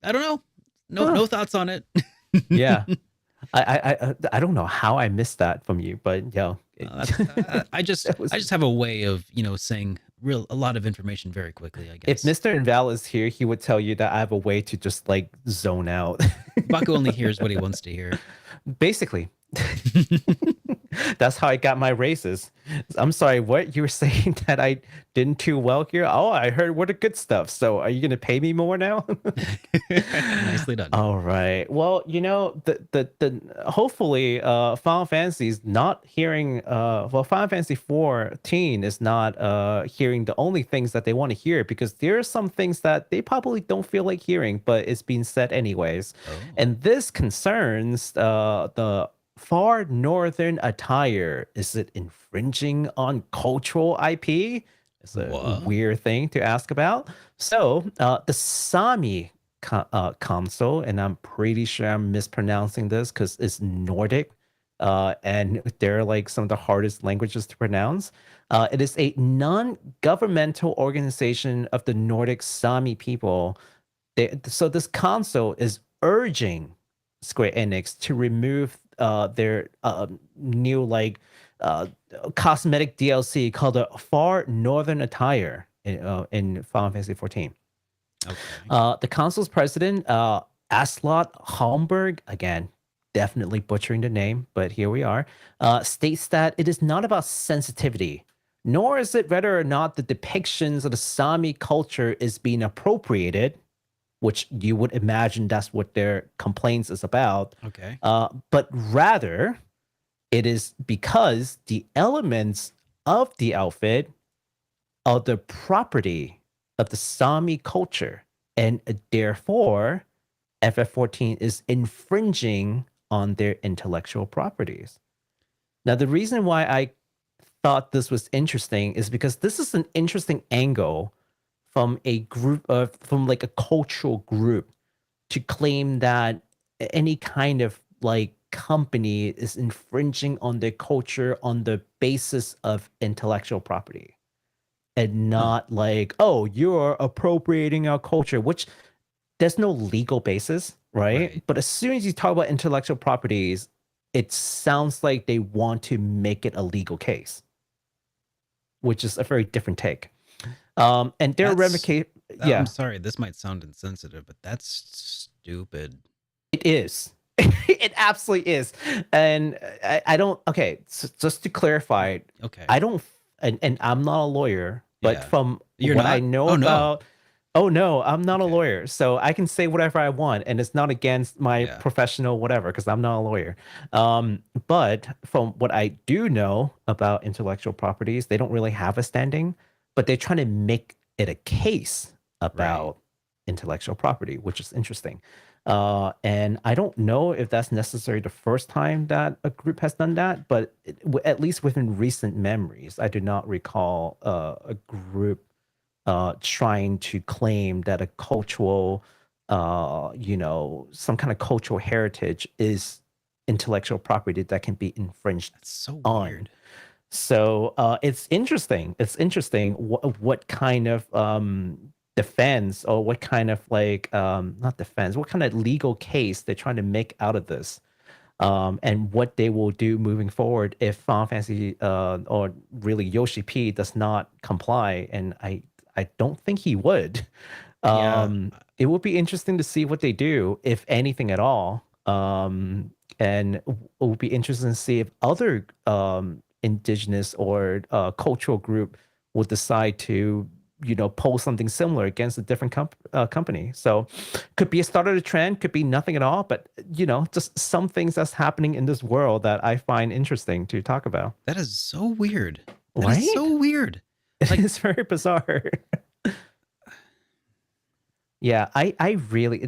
S1: I don't know. No thoughts on it.
S2: Yeah. I don't know how I missed that from you, but
S1: I just have a way of saying a lot of information very quickly, I guess.
S2: If Mr. Inval is here, he would tell you that I have a way to just like zone out.
S1: Baku only hears what he wants to hear.
S2: Basically. That's how I got my raises. I'm sorry, what you were saying that I didn't too well here? Oh, I heard what the good stuff. So are you gonna pay me more now?
S1: Nicely done.
S2: All right. Well, the hopefully Final Fantasy's not hearing Final Fantasy 14 is not hearing the only things that they want to hear, because there are some things that they probably don't feel like hearing, but it's being said anyways.
S1: Oh.
S2: And this concerns the Far Northern Attire. Is it infringing on cultural IP? It's a
S1: What?
S2: weird thing to ask about. So the Saami Council, and I'm pretty sure I'm mispronouncing this because it's Nordic, and they're like some of the hardest languages to pronounce. It is a non-governmental organization of the Nordic Sami people. So this council is urging Square Enix to remove their new cosmetic DLC called the Far Northern Attire in Final Fantasy 14.
S1: Okay.
S2: The council's president, Aslot Holmberg, again, definitely butchering the name, but here we are, states that it is not about sensitivity, nor is it whether or not the depictions of the Sami culture is being appropriated, which you would imagine that's what their complaints is about.
S1: Okay.
S2: But rather, it is because the elements of the outfit are the property of the Sami culture, and therefore FF14 is infringing on their intellectual properties. Now, the reason why I thought this was interesting is because this is an interesting angle from a group of, from like a cultural group, to claim that any kind of like company is infringing on their culture on the basis of intellectual property, and not like, oh, you're appropriating our culture, which there's no legal basis, right? But as soon as you talk about intellectual properties, it sounds like they want to make it a legal case, which is a very different take. And their ramifications. Yeah,
S1: I'm sorry, this might sound insensitive, but that's stupid.
S2: it is. It absolutely is. And I don't. Okay, so just to clarify,
S1: Okay.
S2: I don't. And I'm not a lawyer, but
S1: Yeah.
S2: from
S1: You're
S2: what
S1: not?
S2: I know
S1: Oh, no.
S2: about. Oh no, I'm not a
S1: Okay.
S2: lawyer, so I can say whatever I want, and it's not against my
S1: Yeah.
S2: professional whatever, because I'm not a lawyer. But from what I do know about intellectual properties, they don't really have a standing, but they're trying to make it a case about intellectual property, which is interesting. And I don't know if that's necessarily the first time that a group has done that, but at least within recent memories, I do not recall a group trying to claim that a cultural, some kind of cultural heritage is intellectual property that can be infringed
S1: That's so
S2: on.
S1: weird.
S2: So it's interesting. It's interesting what kind of defense, or what kind of not defense, what kind of legal case they're trying to make out of this. And what they will do moving forward if Final Fantasy or really Yoshi P does not comply. And I don't think he would. It would be interesting to see what they do, if anything at all. And it would be interesting to see if other indigenous or cultural group will decide to, post something similar against a different company. So could be a start of a trend, could be nothing at all, but just some things that's happening in this world that I find interesting to talk about.
S1: That is so weird. That
S2: Right?
S1: is so weird.
S2: It's very bizarre. Yeah, I really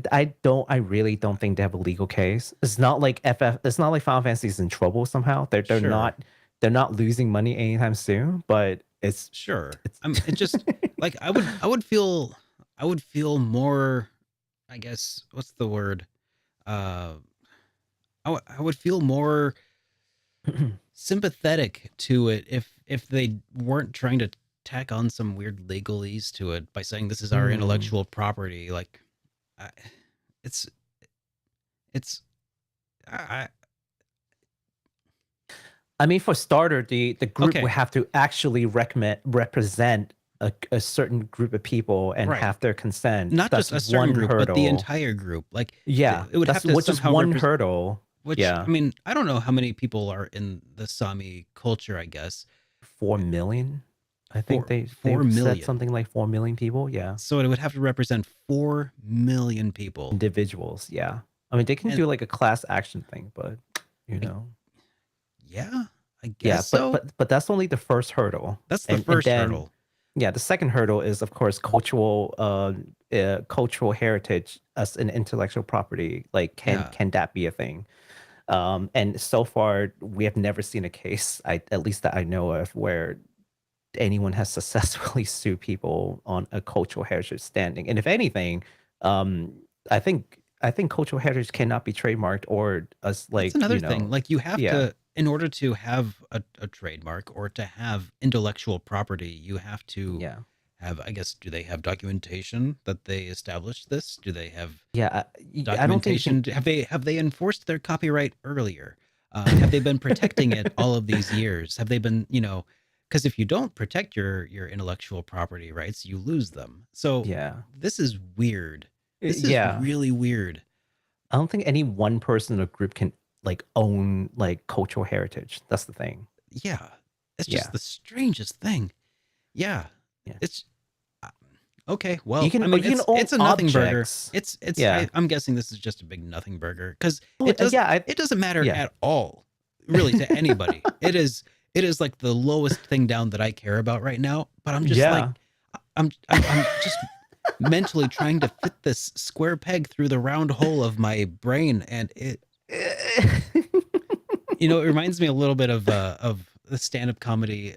S2: don't think they have a legal case. It's not like it's not like Final Fantasy is in trouble somehow. They're
S1: Sure.
S2: not losing money anytime soon, but it's
S1: Sure. It just like I would feel more, I guess, what's the word? I would feel more sympathetic to it if they weren't trying to tack on some weird legalese to it by saying this is our intellectual property. Like,
S2: I mean, for starter, the group
S1: Okay.
S2: would have to actually represent a certain group of people and
S1: Right.
S2: have their consent.
S1: not
S2: That's
S1: just a certain
S2: one
S1: group,
S2: hurdle.
S1: but the entire group. Like,
S2: Yeah,
S1: it would have to
S2: which is
S1: somehow
S2: one hurdle.
S1: Which,
S2: Yeah.
S1: I mean, I don't know how many people are in the Sami culture, I guess.
S2: 4 million. I think they
S1: 4
S2: said
S1: million.
S2: something like 4 million people. Yeah.
S1: So it would have to represent 4 million people.
S2: Individuals. Yeah. I mean, they can
S1: And-
S2: do like a class action thing, but you know.
S1: Yeah, I guess
S2: Yeah,
S1: so.
S2: but that's only the first hurdle.
S1: That's the
S2: And
S1: first
S2: then,
S1: hurdle.
S2: Yeah, the second hurdle is, of course, cultural heritage as an intellectual property. Like, can that be a thing? And so far, we have never seen a case, at least that I know of, where anyone has successfully sued people on a cultural heritage standing. And if anything, I think cultural heritage cannot be trademarked or as like.
S1: That's another
S2: you know,
S1: thing. Like you have
S2: yeah.
S1: to, in order to have a trademark or to have intellectual property, you have to
S2: Yeah.
S1: have, I guess, do they have documentation that they established this? Do they have
S2: Yeah, I don't think
S1: documentation? Have they enforced their copyright earlier? Have they been protecting it all of these years? Have they been, because if you don't protect your intellectual property rights, you lose them. So
S2: yeah.
S1: this is weird. This is
S2: Yeah.
S1: really weird.
S2: I don't think any one person or group can like own like cultural heritage. That's the thing.
S1: Yeah. It's just
S2: Yeah.
S1: the strangest thing. Yeah.
S2: Yeah.
S1: It's okay. Well,
S2: You can-
S1: I mean,
S2: you can own
S1: it's a nothing
S2: objects.
S1: burger. It's
S2: Yeah.
S1: I'm guessing this is just a big nothing burger because
S2: Well,
S1: it doesn't
S2: yeah,
S1: it doesn't matter
S2: yeah.
S1: at all, really, to anybody. It is like the lowest thing down that I care about right now. But I'm just like I'm just mentally trying to fit this square peg through the round hole of my brain, and it reminds me a little bit of the stand-up comedy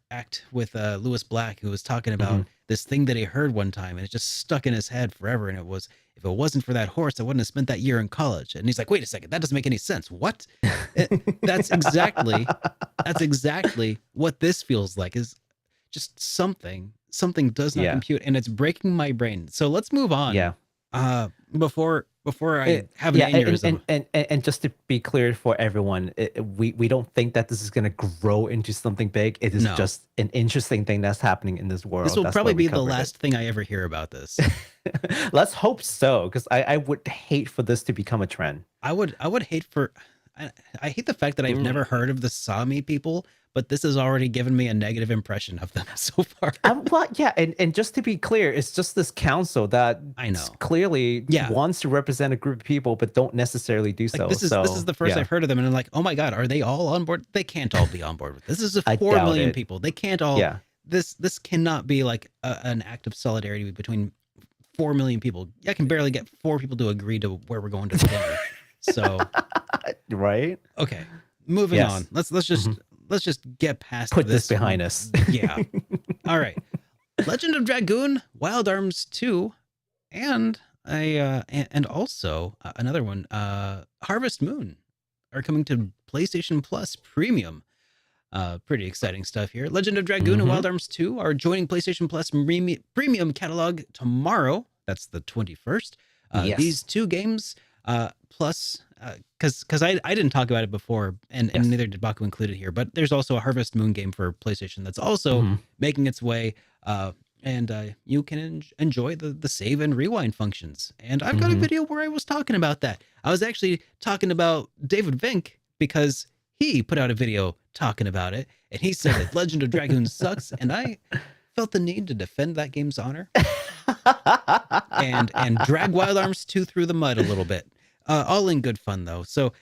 S1: act with Lewis Black, who was talking about this thing that he heard one time, and it just stuck in his head forever. And it was, if it wasn't for that horse, I wouldn't have spent that year in college. And he's like, wait a second, that doesn't make any sense. What? That's exactly what this feels like. Is just something does not compute, and it's breaking my brain. So let's move on.
S2: Yeah.
S1: Before I have an aneurysm.
S2: And just to be clear for everyone, we don't think that this is going to grow into something big. It is just an interesting thing that's happening in this world.
S1: This will
S2: That's
S1: probably
S2: why we
S1: be the
S2: covered
S1: last thing I ever hear about this.
S2: Let's hope so, because I would hate for this to become a trend.
S1: I would hate for. I hate the fact that I've never heard of the Sámi people, but this has already given me a negative impression of them so far.
S2: Well, yeah, and just to be clear, it's just this council that
S1: I know
S2: clearly wants to represent a group of people, but don't necessarily do so.
S1: This is the first I've heard of them, and I'm like, oh my god, are they all on board? They can't all be on board with this. This is 4 million people. They can't all.
S2: Yeah.
S1: This cannot be like an act of solidarity between 4 million people. I can barely get 4 people to agree to where we're going to dinner. So,
S2: right?
S1: Okay, moving on. Let's just get past
S2: Put this behind us.
S1: Yeah. All right. Legend of Dragoon, Wild Arms 2, and also another one, Harvest Moon, are coming to PlayStation Plus Premium. Pretty exciting stuff here. Legend of Dragoon and Wild Arms 2 are joining PlayStation Plus Premium catalog tomorrow. That's the 21st. These two games, plus, because I didn't talk about it before, and neither did Baku include it here, but there's also a Harvest Moon game for PlayStation that's also making its way, and you can enjoy the save and rewind functions. And I've got a video where I was talking about that. I was actually talking about David Vink because he put out a video talking about it, and he said that Legend of Dragoon sucks, and I felt the need to defend that game's honor and drag Wild Arms 2 through the mud a little bit. All in good fun, though. So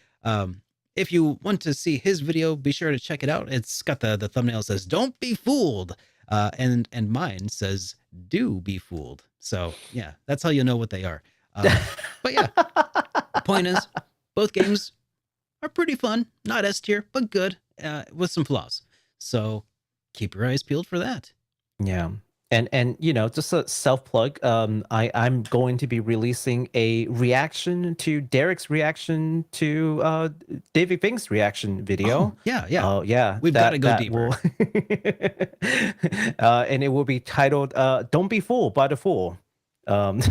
S1: if you want to see his video, be sure to check it out. It's got the thumbnail says, "Don't be fooled." And mine says, "Do be fooled." So yeah, that's how you know what they are. But yeah, the point is, both games are pretty fun. Not S tier, but good, with some flaws. So keep your eyes peeled for that.
S2: Yeah. And just a self plug. I'm going to be releasing a reaction to Derek's reaction to David Fink's reaction video.
S1: Yeah. We've got to go deeper.
S2: And it will be titled "Don't Be Fooled by the Fool." I'm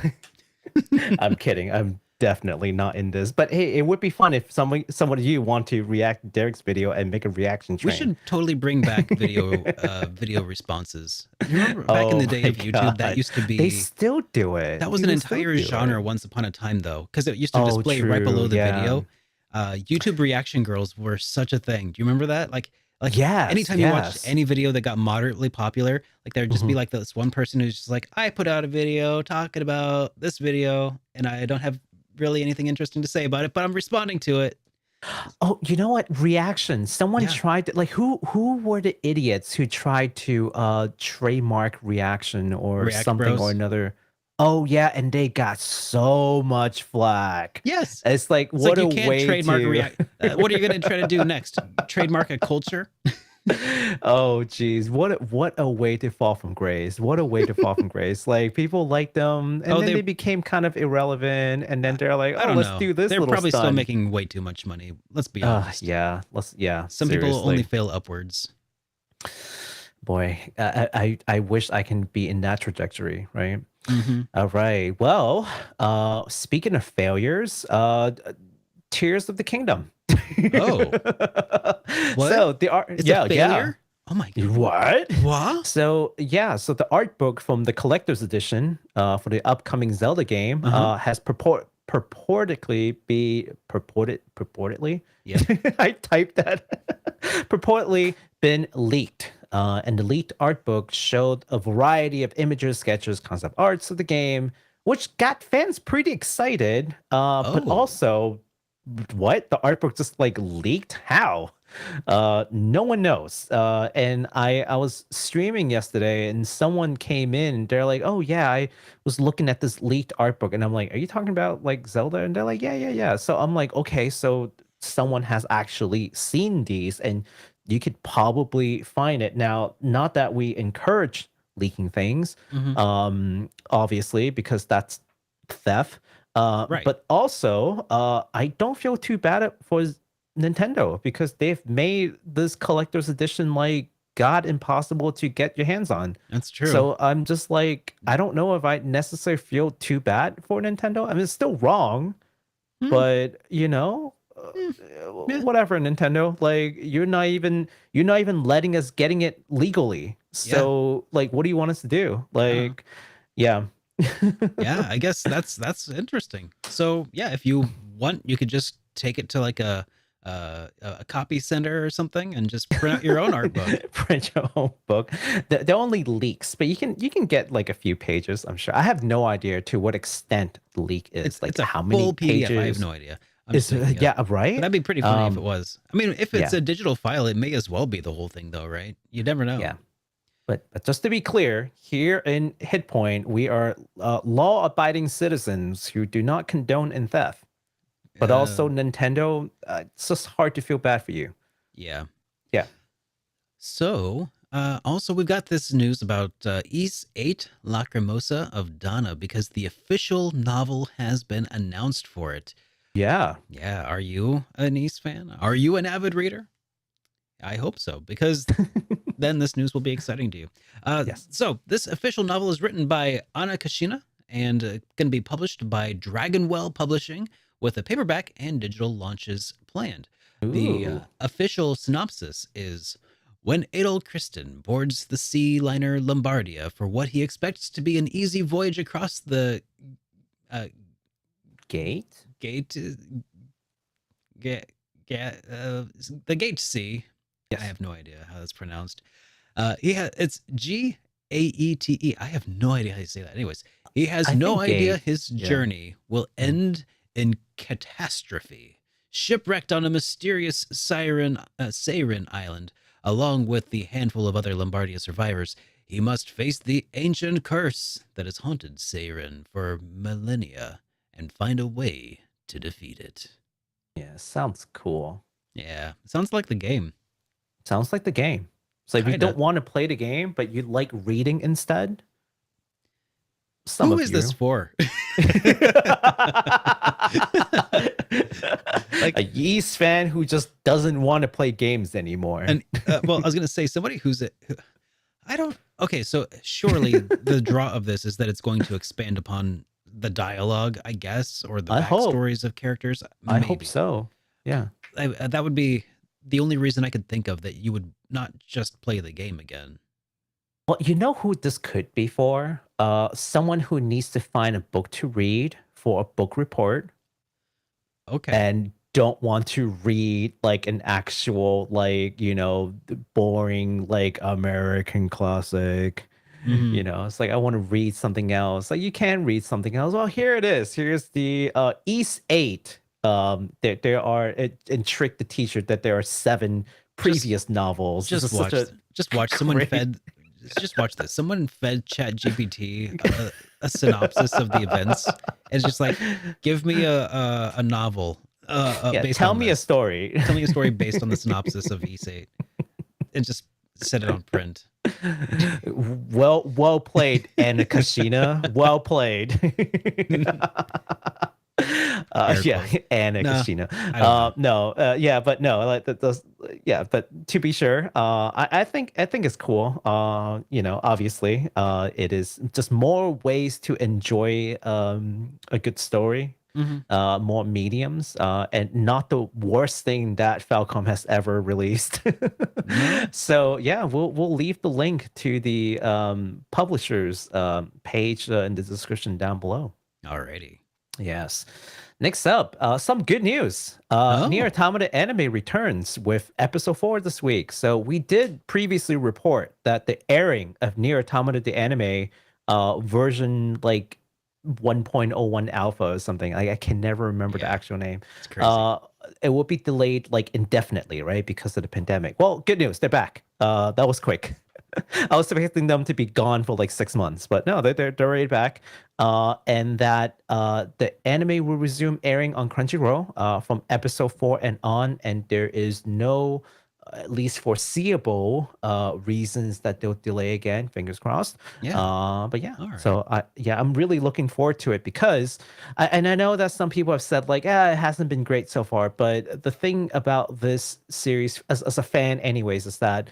S2: kidding. I'm definitely not in this, but hey, it would be fun if some of you want to react to Derek's video and make a reaction train.
S1: We should totally bring back video responses. Remember back in the day of YouTube, that used to be.
S2: They still do it.
S1: That was an entire genre once upon a time, though, because it used to display right below the video. YouTube reaction girls were such a thing. Do you remember that? Like
S2: Yes,
S1: anytime you watched
S2: yes.
S1: any video that got moderately popular, like there'd just be
S2: Mhm.
S1: like this one person who's just like, I put out a video talking about this video, and I don't have really anything interesting to say about it, but I'm responding to it.
S2: Oh, you know what? Reaction. Someone
S1: Yeah.
S2: tried to, like, who were the idiots who tried to trademark reaction or
S1: React
S2: something or
S1: Bros.
S2: another? Oh yeah, and they got so much flack.
S1: Yes.
S2: It's like,
S1: It's
S2: what
S1: like you
S2: a
S1: can't
S2: way
S1: trademark
S2: to
S1: react. What are you going to try to do next? Trademark a culture?
S2: Oh geez, what a way to fall from grace. What a way to fall from grace. Like people liked them and
S1: Oh,
S2: then they became kind of irrelevant and then they're like,
S1: I
S2: "Oh,
S1: don't
S2: let's
S1: know.
S2: do this
S1: They're
S2: little
S1: probably still
S2: stunt."
S1: making way too much money. Let's be honest.
S2: Yeah, yeah,
S1: Some people only
S2: seriously.
S1: fail upwards.
S2: Boy, I wish I can be in that trajectory, right?
S1: Mm-hmm.
S2: All right. Well, speaking of failures, Tears of the Kingdom.
S1: Oh, what?
S2: So the art,
S1: It's
S2: yeah,
S1: a
S2: yeah.
S1: failure? Oh my god.
S2: What?
S1: What?
S2: So yeah, so the art book from the collector's edition for the upcoming Zelda game
S1: Uh-huh.
S2: has purportedly.
S1: Yep.
S2: I typed that purportedly been leaked. And the leaked art book showed a variety of images, sketches, concept arts of the game, which got fans pretty excited. But
S1: Oh.
S2: also, what, the art book just like leaked? How? No one knows. And I was streaming yesterday and someone came in and they're like, "Oh yeah, I was looking at this leaked art book." And I'm like, "Are you talking about like Zelda?" And they're like, "Yeah. So I'm like, "Okay, so someone has actually seen these and you could probably find it." Now, not that we encourage leaking things,
S1: Mm-hmm.
S2: obviously, because that's theft.
S1: Right.
S2: But also, I don't feel too bad for Nintendo because they've made this collector's edition like god impossible to get your hands on.
S1: That's true.
S2: So I'm just like, I don't know if I necessarily feel too bad for Nintendo. I mean, it's still wrong,
S1: Hmm.
S2: but you know,
S1: Yeah.
S2: whatever, Nintendo. Like you're not even letting us getting it legally. So like, what do you want us to do? Like, yeah.
S1: Yeah, I guess that's interesting. So yeah, if you want, you could just take it to like a copy center or something and just print out your own art book.
S2: Print your own book. They're only leaks, but you can get like a few pages. I'm sure. I have no idea to what extent the leak is. Like
S1: It's a
S2: how
S1: full
S2: many
S1: PDF.
S2: pages?
S1: I have no idea. I'm just
S2: Is
S1: making it
S2: yeah,
S1: up.
S2: right?
S1: But that'd be pretty funny if it was. I mean, if it's
S2: yeah.
S1: a digital file, it may as well be the whole thing, though, right? You never know.
S2: Yeah. But just to be clear, here in Hitpoint, we are law-abiding citizens who do not condone in theft. But also Nintendo, it's just hard to feel bad for you.
S1: Yeah.
S2: Yeah.
S1: So, also we've got this news about Ys 8 Lacrimosa of Dana because the official novel has been announced for it.
S2: Yeah.
S1: Yeah. Are you an Ys fan? Are you an avid reader? I hope so, because then this news will be exciting to you.
S2: Yes.
S1: So this official novel is written by Anna Kashina and going to be published by Dragonwell Publishing with a paperback and digital launches planned. The
S2: Ooh.
S1: official synopsis is: when Adol Christen boards the sea liner Lombardia for what he expects to be an easy voyage across the
S2: Gate?
S1: The Gate Sea.
S2: Yes.
S1: I have no idea how that's pronounced. It's Gaete. I have no idea how you say that. Anyways, he has no idea his journey will end in catastrophe. Shipwrecked on a mysterious Siren island, along with the handful of other Lombardia survivors, he must face the ancient curse that has haunted Siren for millennia and find a way to defeat it.
S2: Yeah, sounds cool.
S1: Yeah, sounds like the game.
S2: Sounds like the game. So if you
S1: Kinda.
S2: don't want to play the game, but you like reading instead, some
S1: Who
S2: of
S1: is
S2: you.
S1: this for?
S2: Like a Ys fan who just doesn't want to play games anymore.
S1: And well, I was gonna say somebody I don't. Okay, so surely the draw of this is that it's going to expand upon the dialogue, I guess, or the backstories of characters.
S2: I hope so. Yeah,
S1: that would be the only reason I could think of that you would not just play the game again.
S2: Well, you know who this could be for? Someone who needs to find a book to read for a book report.
S1: Okay.
S2: And don't want to read like an actual like boring like American classic.
S1: Mhm.
S2: It's like I want to read something else. Like you can read something else. Well, here it is. Here's the East 8. There are and trick the teacher that there are 7 previous novels. This is such a
S1: just watch someone
S2: great-
S1: fed just watch this. Someone fed ChatGPT a synopsis of the events. And it's just like, give me a novel based
S2: tell
S1: on
S2: me
S1: this.
S2: a story.
S1: Tell me a story based on the synopsis of E8 and just set it on print.
S2: Well played, Anna Kashina. Well played.
S1: Air quote.
S2: Anna
S1: No,
S2: Kashina.
S1: I don't
S2: No, but no, like those. Yeah, but to be sure, I think it's cool. Obviously, it is just more ways to enjoy a good story.
S1: Mhm.
S2: More mediums, and not the worst thing that Falcom has ever released.
S1: No.
S2: So yeah, we'll leave the link to the publishers page in the description down below.
S1: Alrighty.
S2: Yes. Next up, some good news. NieR Automata Anime returns with episode 4 this week. So we did previously report that the airing of NieR Automata the anime version like 1.01 alpha or something. I can never remember the actual name.
S1: It's crazy.
S2: It will be delayed like indefinitely, right? Because of the pandemic. Well, good news, they're back. That was quick. I was expecting them to be gone for like 6 months, but no, they're already back. And that the anime will resume airing on Crunchyroll from episode 4 and on, and there is no at least foreseeable reasons that they'll delay again. Fingers crossed.
S1: Yeah.
S2: But yeah,
S1: All
S2: so I'm really looking forward to it because I know that some people have said like, it hasn't been great so far. But the thing about this series, as a fan, anyways, is that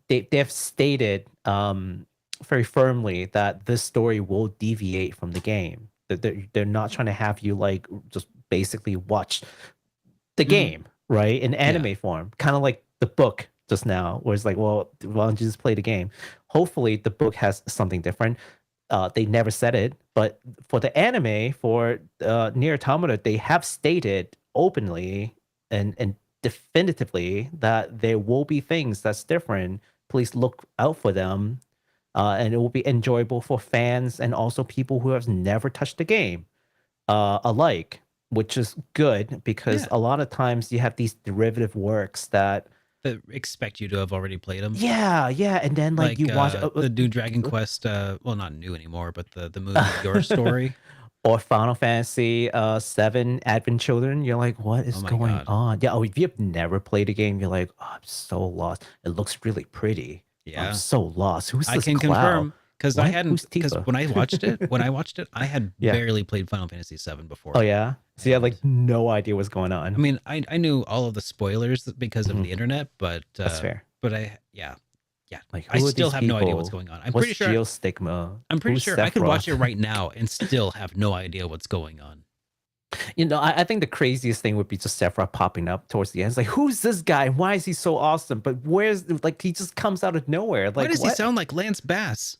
S2: they've stated very firmly that this story will deviate from the game. That they're not trying to have you like just basically watch the game, right, in anime form, kind of like the book just now, where it's like, well, why don't you just play the game? Hopefully, the book has something different. They never said it, but for the anime, for NieR Automata, they have stated openly and definitively that there will be things that's different. Please look out for them, and it will be enjoyable for fans and also people who have never touched the game alike, which is good because a lot of times you have these derivative works that
S1: expect you to have already played them.
S2: Yeah, and then like you watch
S1: the new Dragon Quest, well, not new anymore, but the movie Your Story.
S2: Or Final Fantasy 7 Advent Children. You're like, what is going on? Yeah, if you've never played a game, you're like, oh, I'm so lost. It looks really pretty.
S1: Yeah,
S2: I'm so lost. Who's this?
S1: I can confirm because I hadn't, because when I watched it, I had barely played Final Fantasy 7 before.
S2: Oh yeah, so you had like no idea what's going on.
S1: I mean, I knew all of the spoilers because of the internet, but
S2: that's fair.
S1: But like I still have no idea what's going on. I'm pretty sure
S2: Geostigma.
S1: I'm pretty sure I could watch it right now and still have no idea what's going on.
S2: I think the craziest thing would be just Sephiroth popping up towards the end. It's like, who's this guy? Why is he so awesome? But where's, like, he just comes out of nowhere. Like,
S1: why does he sound like Lance Bass?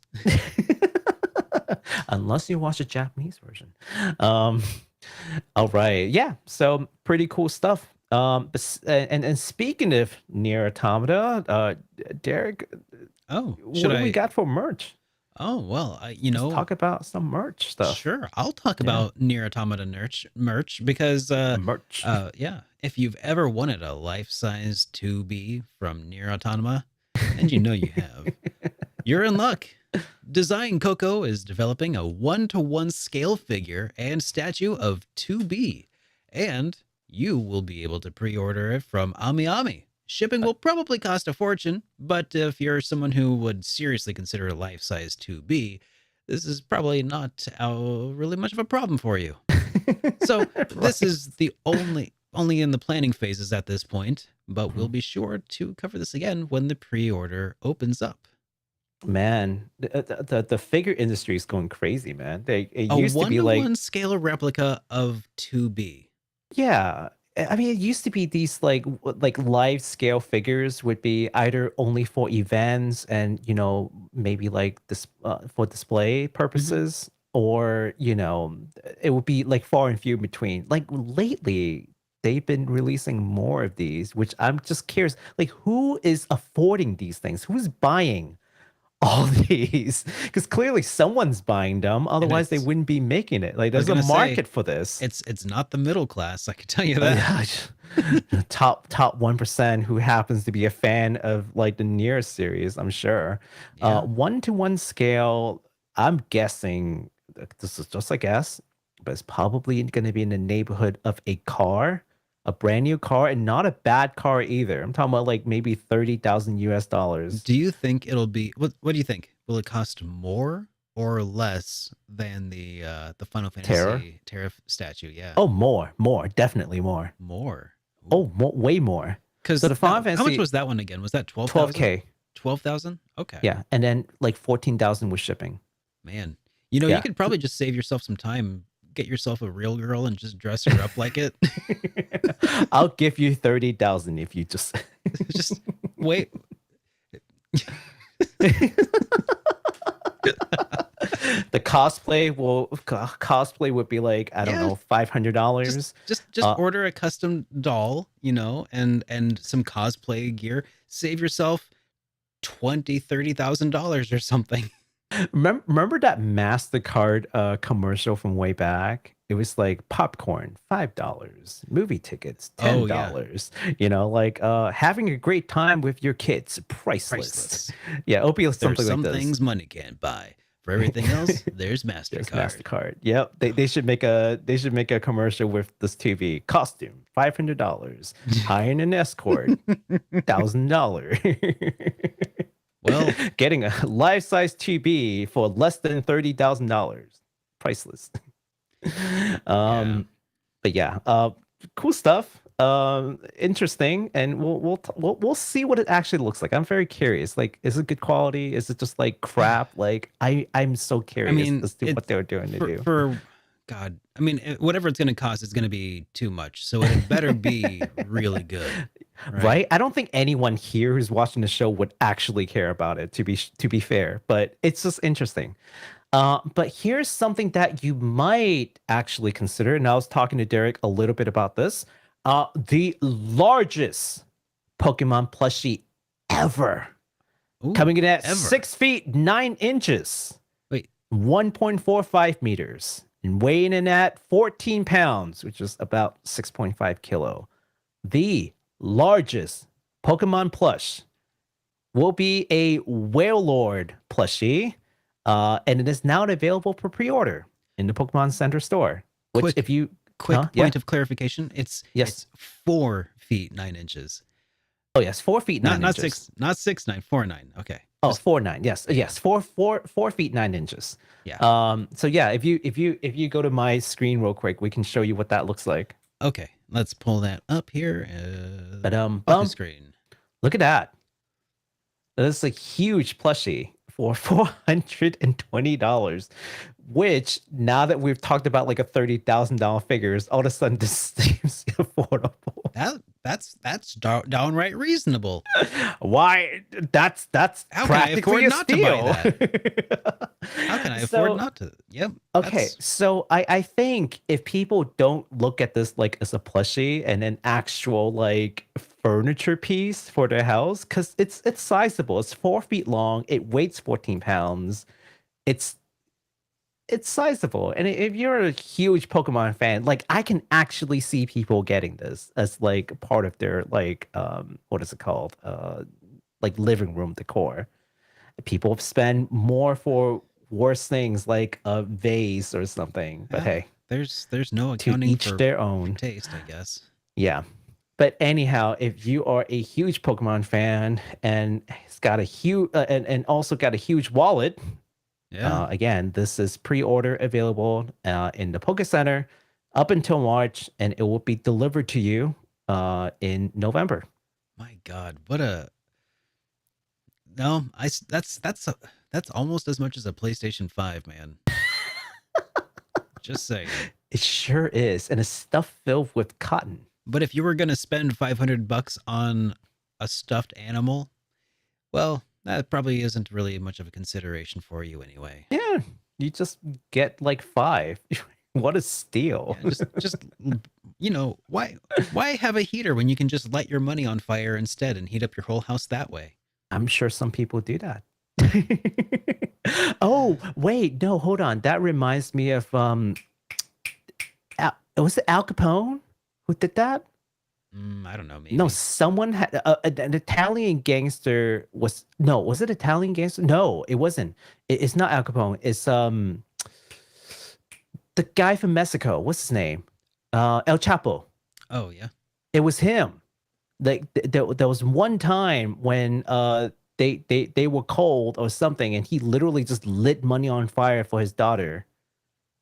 S2: Unless you watch the Japanese version. All right. Yeah. So pretty cool stuff. And speaking of NieR Automata, Derek, what do we got for merch?
S1: Oh, well,
S2: Let's talk about some merch stuff.
S1: Sure. I'll talk about NieR Automata merch because
S2: merch.
S1: If you've ever wanted a life-size 2B from NieR Automata, and you know you have, you're in luck. Design Coco is developing a 1-to-1 scale figure and statue of 2B, and you will be able to pre-order it from Ami. Shipping will probably cost a fortune, but if you're someone who would seriously consider a life-size 2B, this is probably not really much of a problem for you. So this is the only in the planning phases at this point, but we'll be sure to cover this again when the pre-order opens up.
S2: Man, the figure industry is going crazy, man. It
S1: a
S2: used to be like
S1: 1-to-1 scale replica of 2B.
S2: Yeah. I mean, it used to be these like live scale figures would be either only for events and, maybe like this for display purposes, or, it would be like far and few between. Like lately, they've been releasing more of these, which I'm just curious, like who is affording these things? Who's buying all these? Because clearly someone's buying them, otherwise they wouldn't be making it. Like there's a market for this.
S1: It's not the middle class, I can tell you that.
S2: top 1% who happens to be a fan of like the NieR series, I'm sure. 1-to-1 scale, I'm guessing, this is just a guess, but it's probably going to be in the neighborhood of a car, a brand new car, and not a bad car either. I'm talking about like maybe $30,000 US.
S1: Do you think it'll be what do you think? Will it cost more or less than the Final Fantasy Terra statue? Yeah.
S2: Oh, more, definitely more.
S1: More.
S2: Oh, way more.
S1: Because
S2: so the Final Fantasy,
S1: how much was that one again? Was that 12,000?
S2: 12K.
S1: 12,000? Okay.
S2: Yeah, and then like 14,000 with shipping.
S1: Man, you know, you could probably just save yourself some time. Get yourself a real girl and just dress her up like it.
S2: I'll give you 30,000 if you just
S1: wait.
S2: The cosplay would be like, I don't know, $500.
S1: Just order a custom doll, you know, and some cosplay gear. Save yourself $20,000-$30,000 or something.
S2: Remember that MasterCard commercial from way back? It was like popcorn, $5, movie tickets, $10. You know, like having a great time with your kids, priceless. Yeah, it'll be something like this.
S1: There's some things money can't buy. For everything else, there's MasterCard.
S2: There's MasterCard. Yep. They should make a commercial with this TV. Costume, $500. Hiring an escort, $1,000. Well, getting a life-size TV for less than $30,000. Priceless. But yeah, cool stuff. Interesting, and we'll see what it actually looks like. I'm very curious. Like, is it good quality? Is it just like crap? Like, I'm so curious as to what they're doing to do.
S1: For God, I mean, whatever it's going to cost, it's going to be too much. So it better be really good,
S2: right? I don't think anyone here who's watching the show would actually care about it. To be fair, but it's just interesting. But here's something that you might actually consider. And I was talking to Derek a little bit about this. The largest Pokemon plushie ever.
S1: Ooh,
S2: coming in at 6 feet 9 inches.
S1: Wait,
S2: 1.45 meters. And weighing in at 14 pounds, which is about 6.5 kilo. The largest Pokemon plush will be a Wailord plushie. And it is now available for pre-order in the Pokemon Center store. Which,
S1: quick point of clarification, it's 4 feet 9 inches.
S2: Oh yes, 4 feet 9 inches.
S1: Not 6 9, 4 9. Okay.
S2: Oh, 4 9. Yes, 4 feet 9 inches.
S1: Yeah.
S2: So yeah, if you go to my screen real quick, we can show you what that looks like.
S1: Okay, let's pull that up here.
S2: Off the
S1: screen.
S2: Look at that. That's a huge plushie for $420, which now that we've talked about like a $30,000 figures, all of a sudden this seems affordable.
S1: That's downright reasonable.
S2: Why? That's
S1: how can I afford not to buy that? How can I afford not to? Yep.
S2: Okay, so I think if people don't look at this like as a plushie and an actual like furniture piece for their house, because it's sizable. It's 4 feet long. It weighs 14 pounds. It's sizable. And if you're a huge Pokemon fan, like I can actually see people getting this as like part of their like what is it called? Like living room decor. People spend more for worse things like a vase or something. But hey,
S1: there's no accounting
S2: to each
S1: for
S2: their own
S1: taste, I guess.
S2: Yeah. But anyhow, if you are a huge Pokemon fan and it's got a huge and also got a huge wallet, again, this is pre-order available in the Poke Center up until March, and it will be delivered to you in November.
S1: My God, that's almost as much as a PlayStation 5, man. Just saying.
S2: It sure is, and it's stuff filled with cotton.
S1: But if you were going to spend $500 on a stuffed animal, well, that probably isn't really much of a consideration for you anyway.
S2: Yeah, you just get like 5. What a steal.
S1: Yeah, just you know, why have a heater when you can just light your money on fire instead and heat up your whole house that way?
S2: I'm sure some people do that. Oh, wait, no, hold on. That reminds me of was it Al Capone who did that?
S1: I don't know. Maybe.
S2: No, someone had an Italian gangster was it Italian gangster? No, it wasn't. It's not Al Capone. It's the guy from Mexico. What's his name? El Chapo.
S1: Oh yeah.
S2: It was him. Like there was one time when they were cold or something, and he literally just lit money on fire for his daughter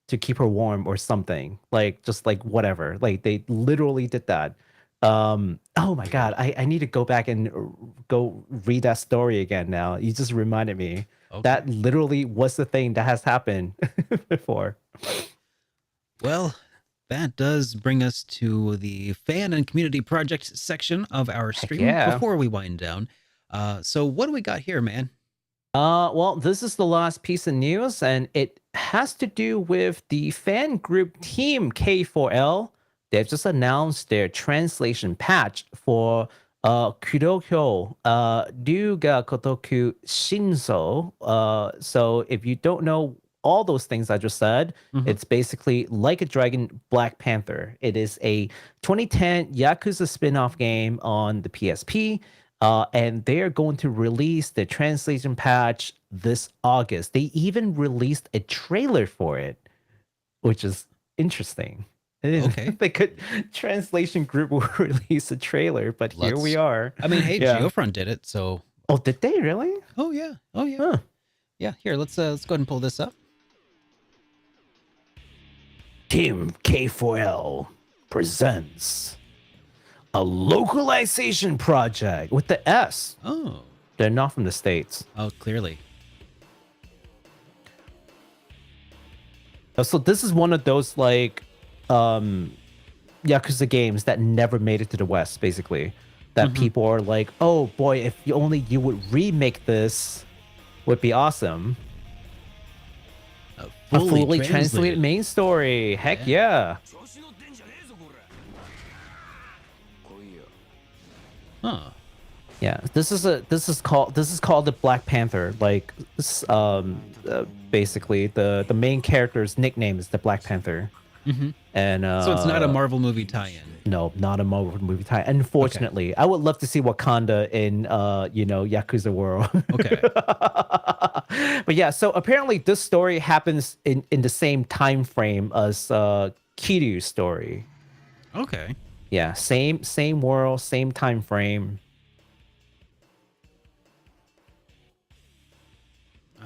S2: to keep her warm or something. Like just like whatever. Like they literally did that. Oh my god, I need to go back and go read that story again now. You just reminded me.
S1: Okay.
S2: That literally was the thing that has happened before.
S1: Well, that does bring us to the fan and community project section of our stream
S2: yeah.
S1: before we wind down. So what do we got here, man?
S2: Well, this is the last piece of news, and it has to do with the fan group Team K4L. They've just announced their translation patch for Kurohyō Ryuga Kotoku Shinso. So if you don't know all those things I just said, it's basically Like a Dragon Black Panther. It is a 2010 Yakuza spin-off game on the PSP. And they are going to release the translation patch this August. They even released a trailer for it, which is interesting.
S1: Okay.
S2: They could translation group will release a trailer, but here we are.
S1: I mean, hey,
S2: Yeah.
S1: Geofront did it, so.
S2: Oh, did they really?
S1: Oh yeah. Oh yeah.
S2: Huh.
S1: Yeah. Here, let's go ahead and pull this up.
S2: Team K4L presents a localization project with the S.
S1: Oh.
S2: They're not from the States.
S1: Oh, clearly.
S2: So this is one of those like Yakuza games that never made it to the West, basically. That people are like, oh boy, if you would remake this, would be awesome. A fully translated main story. Heck yeah.
S1: Huh.
S2: Yeah, this is called the Black Panther. Like, basically the main character's nickname is the Black Panther. And
S1: So it's not a Marvel movie tie-in.
S2: No, not a Marvel movie tie. Unfortunately, I would love to see Wakanda in Yakuza world.
S1: Okay.
S2: But yeah, so apparently this story happens in the same time frame as Kiryu's story.
S1: Okay.
S2: Yeah, same world, same time frame.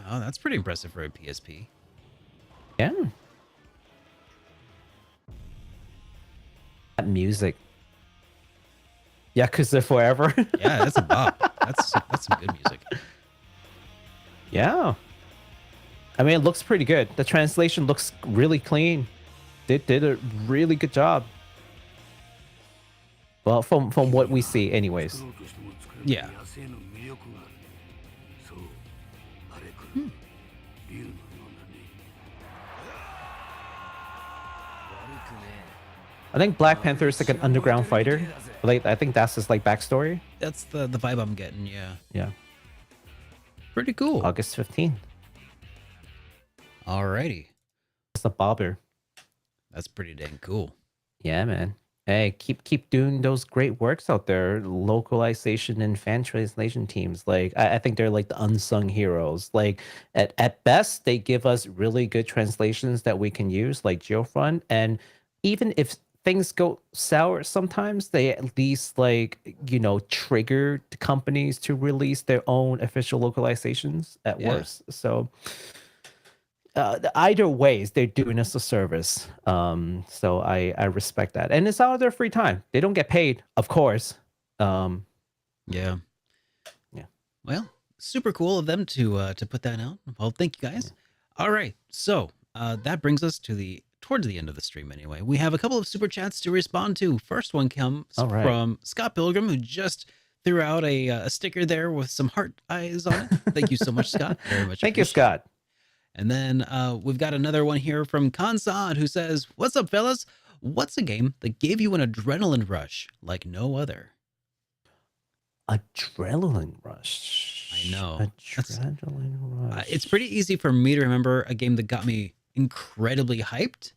S1: Oh, that's pretty impressive for a PSP.
S2: Yeah. That music. Yakuza Forever.
S1: Yeah, that's a bop. That's some good music.
S2: Yeah. I mean, it looks pretty good. The translation looks really clean. They did a really good job. Well, from what we see, anyways.
S1: Yeah.
S2: I think Black Panther is like an underground fighter. Like, I think that's his like backstory.
S1: That's the vibe I'm getting. Yeah.
S2: Yeah.
S1: Pretty cool.
S2: August 15th.
S1: Alrighty.
S2: It's a bobber.
S1: That's pretty dang cool.
S2: Yeah, man. Hey, keep doing those great works out there. Localization and fan translation teams. Like, I think they're like the unsung heroes. Like, at best, they give us really good translations that we can use, like Geofront. And even if things go sour sometimes, they at least like, trigger the companies to release their own official localizations at worst. So either ways, they're doing us a service. So I respect that. And it's out of their free time. They don't get paid, of course.
S1: Yeah.
S2: Yeah.
S1: Well, super cool of them to put that out. Well, thank you guys. All right. So that brings us to towards the end of the stream anyway. We have a couple of super chats to respond to. First one comes from Scott Pilgrim, who just threw out a sticker there with some heart eyes on it. Thank you so much, Scott. Very much.
S2: Thank you, Scott.
S1: And then we've got another one here from Kansad, who says, "What's up, fellas? What's a game that gave you an adrenaline rush like no other?
S2: Adrenaline rush.
S1: I know.
S2: Adrenaline rush.
S1: It's pretty easy for me to remember a game that got me incredibly hyped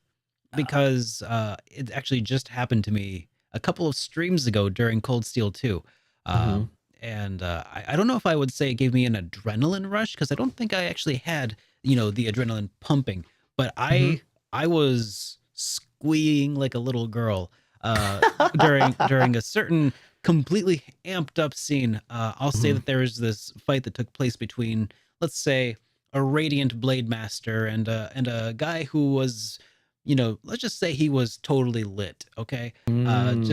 S1: because it actually just happened to me a couple of streams ago during Cold Steel 2. And I don't know if I would say it gave me an adrenaline rush because I don't think I actually had, the adrenaline pumping, but I was squeeing like a little girl during a certain completely amped up scene. I'll say that there was this fight that took place between, let's say, a radiant blade master and a guy who was, let's just say he was totally lit. Okay. And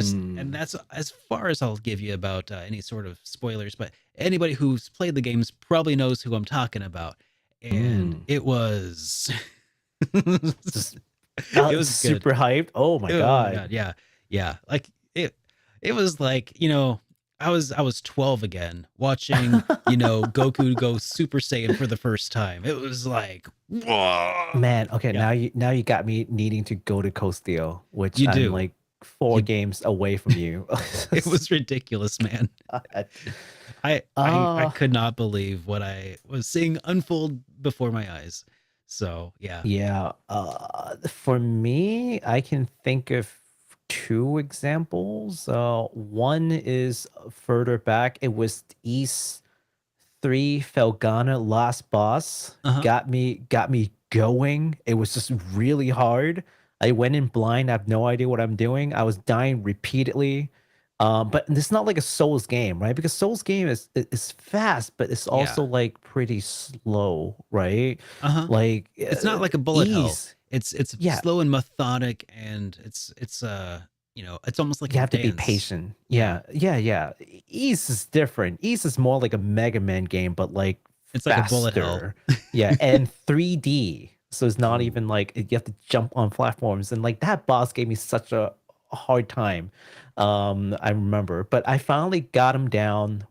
S1: that's as far as I'll give you about any sort of spoilers, but anybody who's played the games probably knows who I'm talking about. And it was,
S2: Just,
S1: it was
S2: super hyped. Oh my god.
S1: Yeah. Yeah. Like it was like, I was 12 again watching, Goku go Super Saiyan for the first time. It was like, whoa.
S2: Man, okay,
S1: Yeah.
S2: now you got me needing to go to Coast Steel, which
S1: You
S2: I'm
S1: do.
S2: like 4 games away from you.
S1: It was ridiculous, man. I could not believe what I was seeing unfold before my eyes. So yeah.
S2: Yeah. For me, I can think of 2 examples. One is further back. It was East 3 Felgana Last Boss.
S1: Uh-huh.
S2: Got me going. It was just really hard. I went in blind. I have no idea what I'm doing. I was dying repeatedly. But it's not like a Souls game, right? Because Souls game is fast, but it's also like pretty slow, right?
S1: Uh-huh.
S2: Like
S1: It's not like a bullet hell.
S2: ease.
S1: It's
S2: Yeah.
S1: slow and methodic, and it's it's almost like
S2: You
S1: a
S2: have to be
S1: dance.
S2: patient. Yeah. Ease is different. Ease is more like a Mega Man game, but like
S1: It's like a bullet hell.
S2: faster. Yeah, and 3D. So it's not even like you have to jump on platforms. And like that boss gave me such a hard time. I remember. But I finally got him down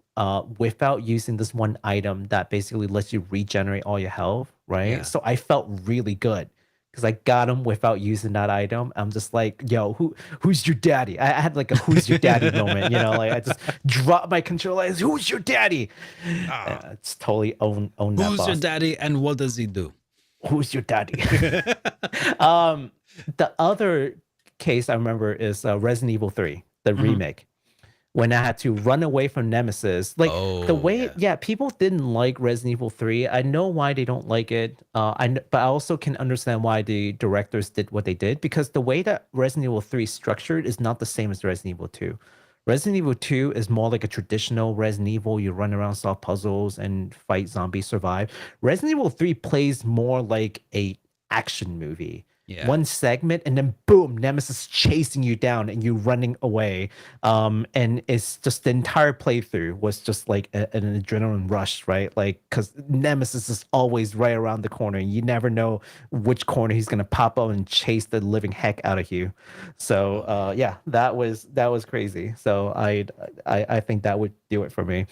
S2: without using this one item that basically lets you regenerate all your health, right?
S1: Yeah.
S2: So I felt really good because I got him without using that item. I'm just like, yo, who's your daddy? I had like a who's your daddy moment, like I just dropped my controller. Who's your daddy? It's totally own that
S1: Who's
S2: boss.
S1: your daddy and what does he do?
S2: Who's your daddy? The other case I remember is Resident Evil 3, the remake. When I had to run away from Nemesis, like the way, people didn't like Resident Evil 3. I know why they don't like it. But I also can understand why the directors did what they did, because the way that Resident Evil 3 is structured is not the same as Resident Evil 2. Resident Evil 2 is more like a traditional Resident Evil. You run around, solve puzzles, and fight zombies, survive. Resident Evil 3 plays more like a action movie.
S1: Yeah.
S2: One segment, and then boom, Nemesis chasing you down and you running away. And it's just the entire playthrough was just like an adrenaline rush, right? Like, because Nemesis is always right around the corner. You never know which corner he's gonna pop up and chase the living heck out of you. So yeah, that was crazy. So I think that would do it for me.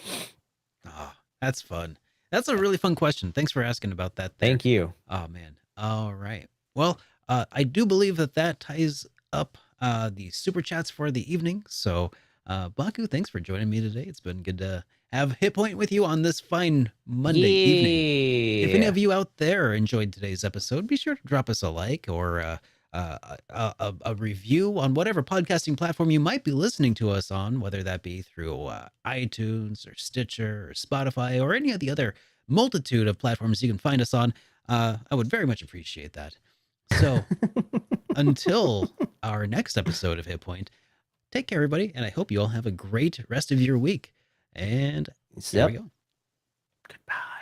S1: Oh, that's fun. That's a really fun question. Thanks for asking about that there.
S2: Thank you.
S1: Oh man. All right. Well, I do believe that ties up the super chats for the evening. So, Baku, thanks for joining me today. It's been good to have Hitpoint with you on this fine Monday evening. If any of you out there enjoyed today's episode, be sure to drop us a like or a review on whatever podcasting platform you might be listening to us on, whether that be through iTunes or Stitcher or Spotify or any of the other multitude of platforms you can find us on. I would very much appreciate that. So until our next episode of Hitpoint, take care, everybody, and I hope you all have a great rest of your week. And there we go.
S2: Goodbye.